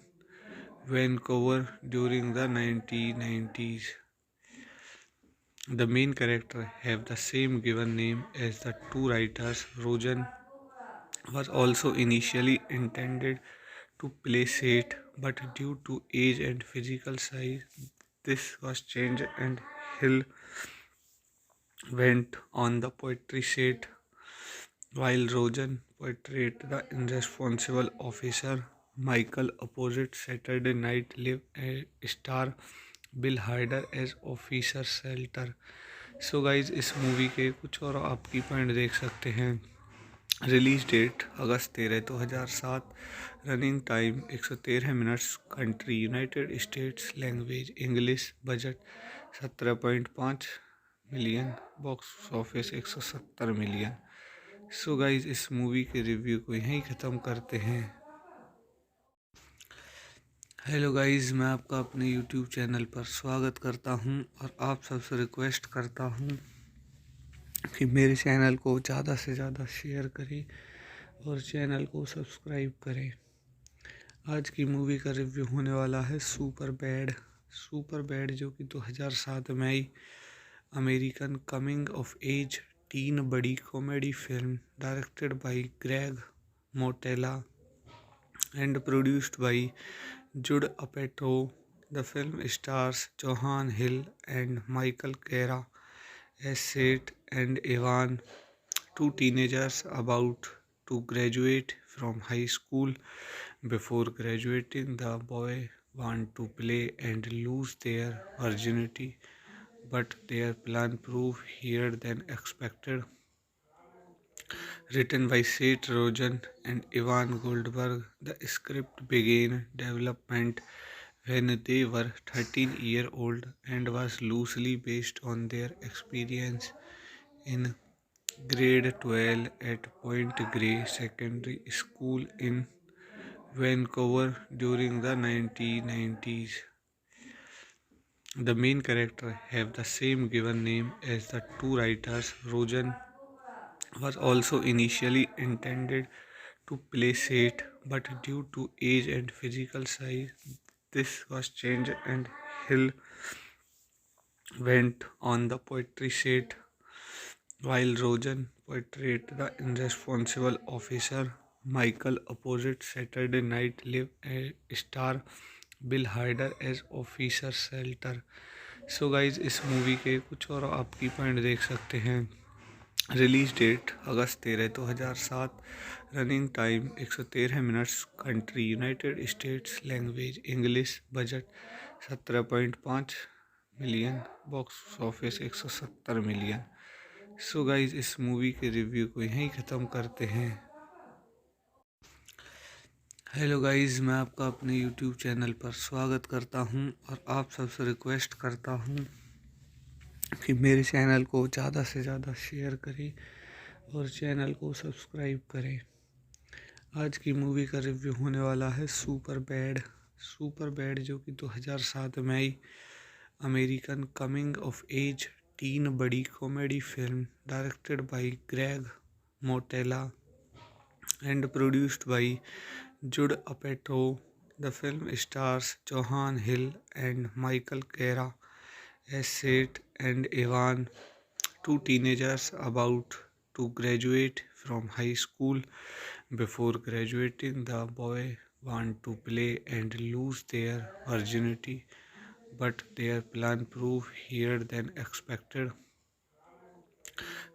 Vancouver during the 1990s. The main character have the same given name as the two writers. Rogen was also initially intended to play Seth, but due to age and physical size, this was changed and Hill went on the poetry set, while Rogen portrayed the irresponsible officer. Michael opposite Saturday Night Live star Bill Hader as officer Slater. So guys इस movie के कुछ और आपकी point देख सकते हैं। Release date अगस्त 13 2007। Running time 113 minutes. Country United States. Language English. Budget 17.5 million. Box office 170 million. So guys इस movie के रिव्यू को यहीं ख़त्म करते हैं। हेलो गाइस, मैं आपका अपने यूट्यूब चैनल पर स्वागत करता हूं और आप सबसे रिक्वेस्ट करता हूं कि मेरे चैनल को ज़्यादा से ज़्यादा शेयर करें और चैनल को सब्सक्राइब करें। आज की मूवी का रिव्यू होने वाला है सुपर बैड। सुपर बैड जो कि 2007 में आई American coming of age teen buddy comedy film directed by Greg Mottola and produced by Judd Apatow. The film stars Johan Hill and Michael Cera as Seth and Evan, two teenagers about to graduate from high school. Before graduating, the boy want to play and lose their virginity, but their plan prove here than expected. Written by Seth Rogen and Ivan Goldberg, the script began development when they were 13-year-old and was loosely based on their experience in grade 12 at Point Grey Secondary School in Vancouver during the 1990s. The main characters have the same given name as the two writers. Rojan was also initially intended to play Seth, but due to age and physical size, this was changed and Hill went on the poetry set, while Rojan portrayed the irresponsible officer. Michael opposite Saturday Night Live star Bill Hader as officer Slater. So guys इस movie के कुछ और आप की point देख सकते हैं। Release date अगस्त 13 2007। Running time 113 minutes. Country United States. Language English. Budget 17.5 million. Box office 170 million. So guys इस मूवी के रिव्यू को यहीं ख़त्म करते हैं। हेलो गाइस, मैं आपका अपने यूट्यूब चैनल पर स्वागत करता हूं और आप सबसे रिक्वेस्ट करता हूं कि मेरे चैनल को ज़्यादा से ज़्यादा शेयर करें और चैनल को सब्सक्राइब करें। आज की मूवी का रिव्यू होने वाला है सुपर बैड। सुपर बैड जो कि 2007 में आई American coming of age teen buddy comedy film directed by Greg Mottola and produced by Judd Apatow. The film stars Johan Hill and Michael Cera as Seth and Evan, two teenagers about to graduate from high school. Before graduating, the boy want to play and lose their virginity, but their plan prove harder than expected.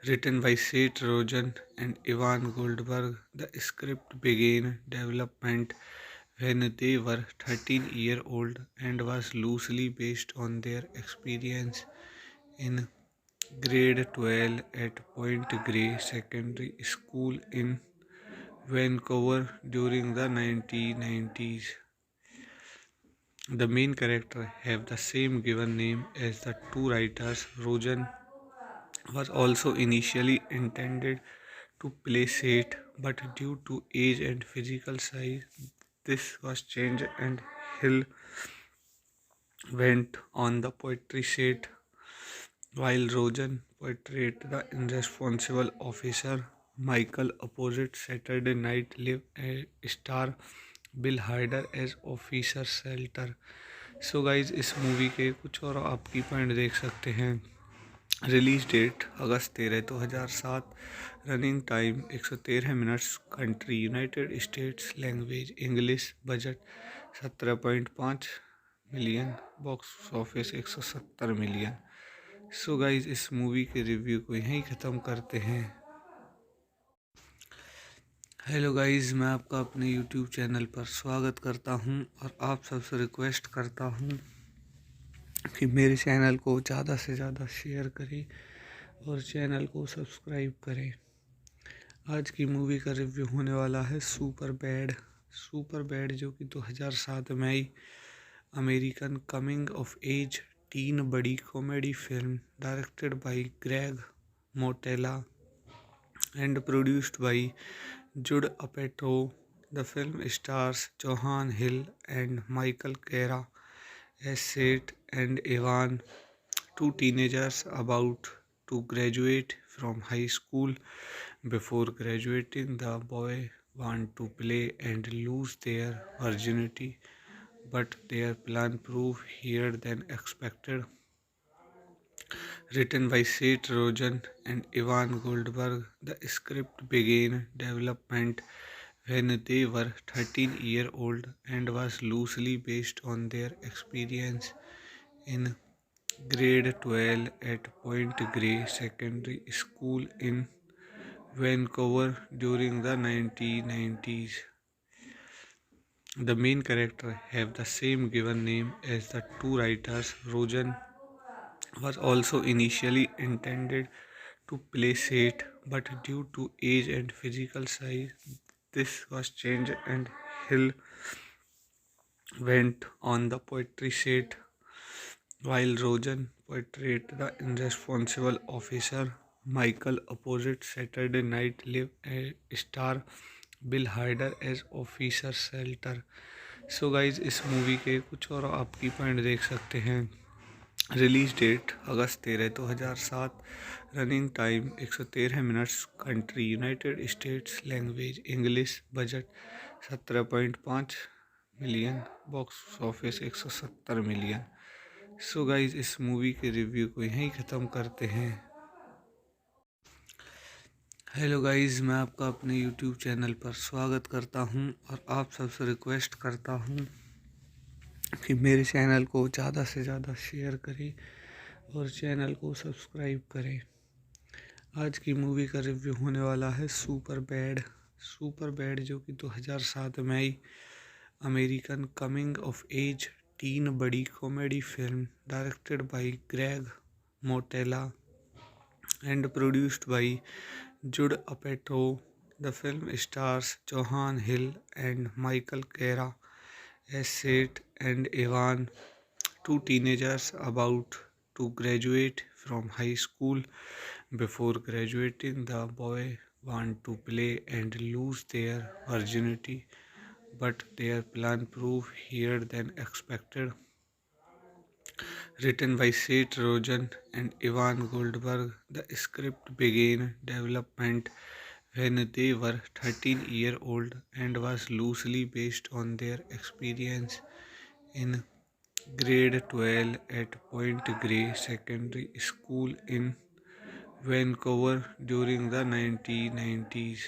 Written by Seth Rogen and Ivan Goldberg, the script began development when they were 13-year-old and was loosely based on their experience in grade 12 at Point Grey Secondary School in Vancouver during the 1990s. The main characters have the same given name as the two writers. Rogen was also initially intended to play Seth, but due to age and physical size, this was changed and Hill went on the poetry set, while Rogen portrayed the irresponsible officer. Michael opposite Saturday Night Live star Bill Hader as officer Slater. So guys इस movie के कुछ और आप की point देख सकते हैं। Release date अगस्त 13 2007। Running time 113 minutes. Country United States. Language English. Budget 17.5 million. Box office 170 million. So guys इस मूवी के रिव्यू को यहीं ख़त्म करते हैं। हेलो गाइस, मैं आपका अपने यूट्यूब चैनल पर स्वागत करता हूं और आप सबसे रिक्वेस्ट करता हूं कि मेरे चैनल को ज़्यादा से ज़्यादा शेयर करें और चैनल को सब्सक्राइब करें। आज की मूवी का रिव्यू होने वाला है सुपर बैड। सुपर बैड जो कि 2007 में आई American coming of age teen buddy comedy film directed by Greg Mottola and produced by Judd Apatow. The film stars Johan Hill and Michael Cera as Seth and Evan, two teenagers about to graduate from high school. Before graduating, the boy want to play and lose their virginity, but their plan prove harder than expected. Written by Seth Rogen and Ivan Goldberg, the script began development when they were 13-year-old and was loosely based on their experience in grade 12 at Point Grey Secondary School in Vancouver during the 1990s. The main characters have the same given name as the two writers. Rogen was also initially intended to play Seth, but due to age and physical size, this was changed and Hill went on the poetry set, while Rogen portrayed the irresponsible officer. Michael opposite Saturday Night Live star Bill Hader as officer Slater. So guys इस movie के कुछ और आपकी point देख सकते हैं। Release date अगस्त 13 2007। Running time 113 minutes. Country United States. Language English. Budget 17.5 million. Box office 170 million. So guys इस movie के रिव्यू को यहीं ख़त्म करते हैं। हेलो गाइस, मैं आपका अपने यूट्यूब चैनल पर स्वागत करता हूं और आप सबसे रिक्वेस्ट करता हूं कि मेरे चैनल को ज़्यादा से ज़्यादा शेयर करें और चैनल को सब्सक्राइब करें। आज की मूवी का रिव्यू होने वाला है सुपर बैड। सुपर बैड जो कि 2007 में आई American coming of age teen buddy comedy film directed by Greg Mottola and produced by Judd Apatow. The film stars Johan Hill and Michael Cera as Seth and Evan, two teenagers about to graduate from high school. Before graduating, the boy want to play and lose their virginity, but their plan prove harder than expected. Written by Seth Rogen and Ivan Goldberg, the script began development when they were 13-year-old and was loosely based on their experience in grade 12 at Point Grey Secondary School in Vancouver during the 1990s.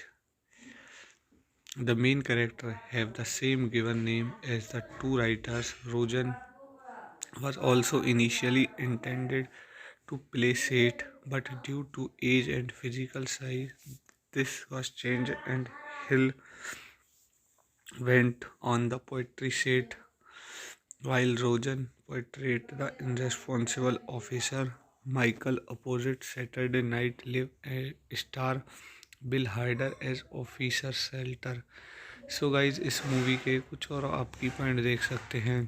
The main character have the same given name as the two writers. Rogen was also initially intended to play Seth, but due to age and physical size, this was changed and Hill went on the poetry set, while Rogen portrayed the irresponsible officer. Michael opposite Saturday Night Live star Bill Hader as officer Slater. So guys इस movie के कुछ और आपकी point देख सकते हैं।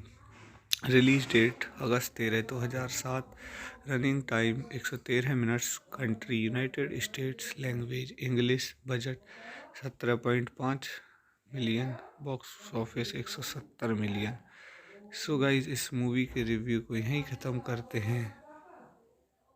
Release date अगस्त 13 2007। Running time 113 minutes. Country United States. Language English. Budget 17.5 million. Box office 170 million. So guys इस movie के रिव्यू को यहीं ख़त्म करते हैं।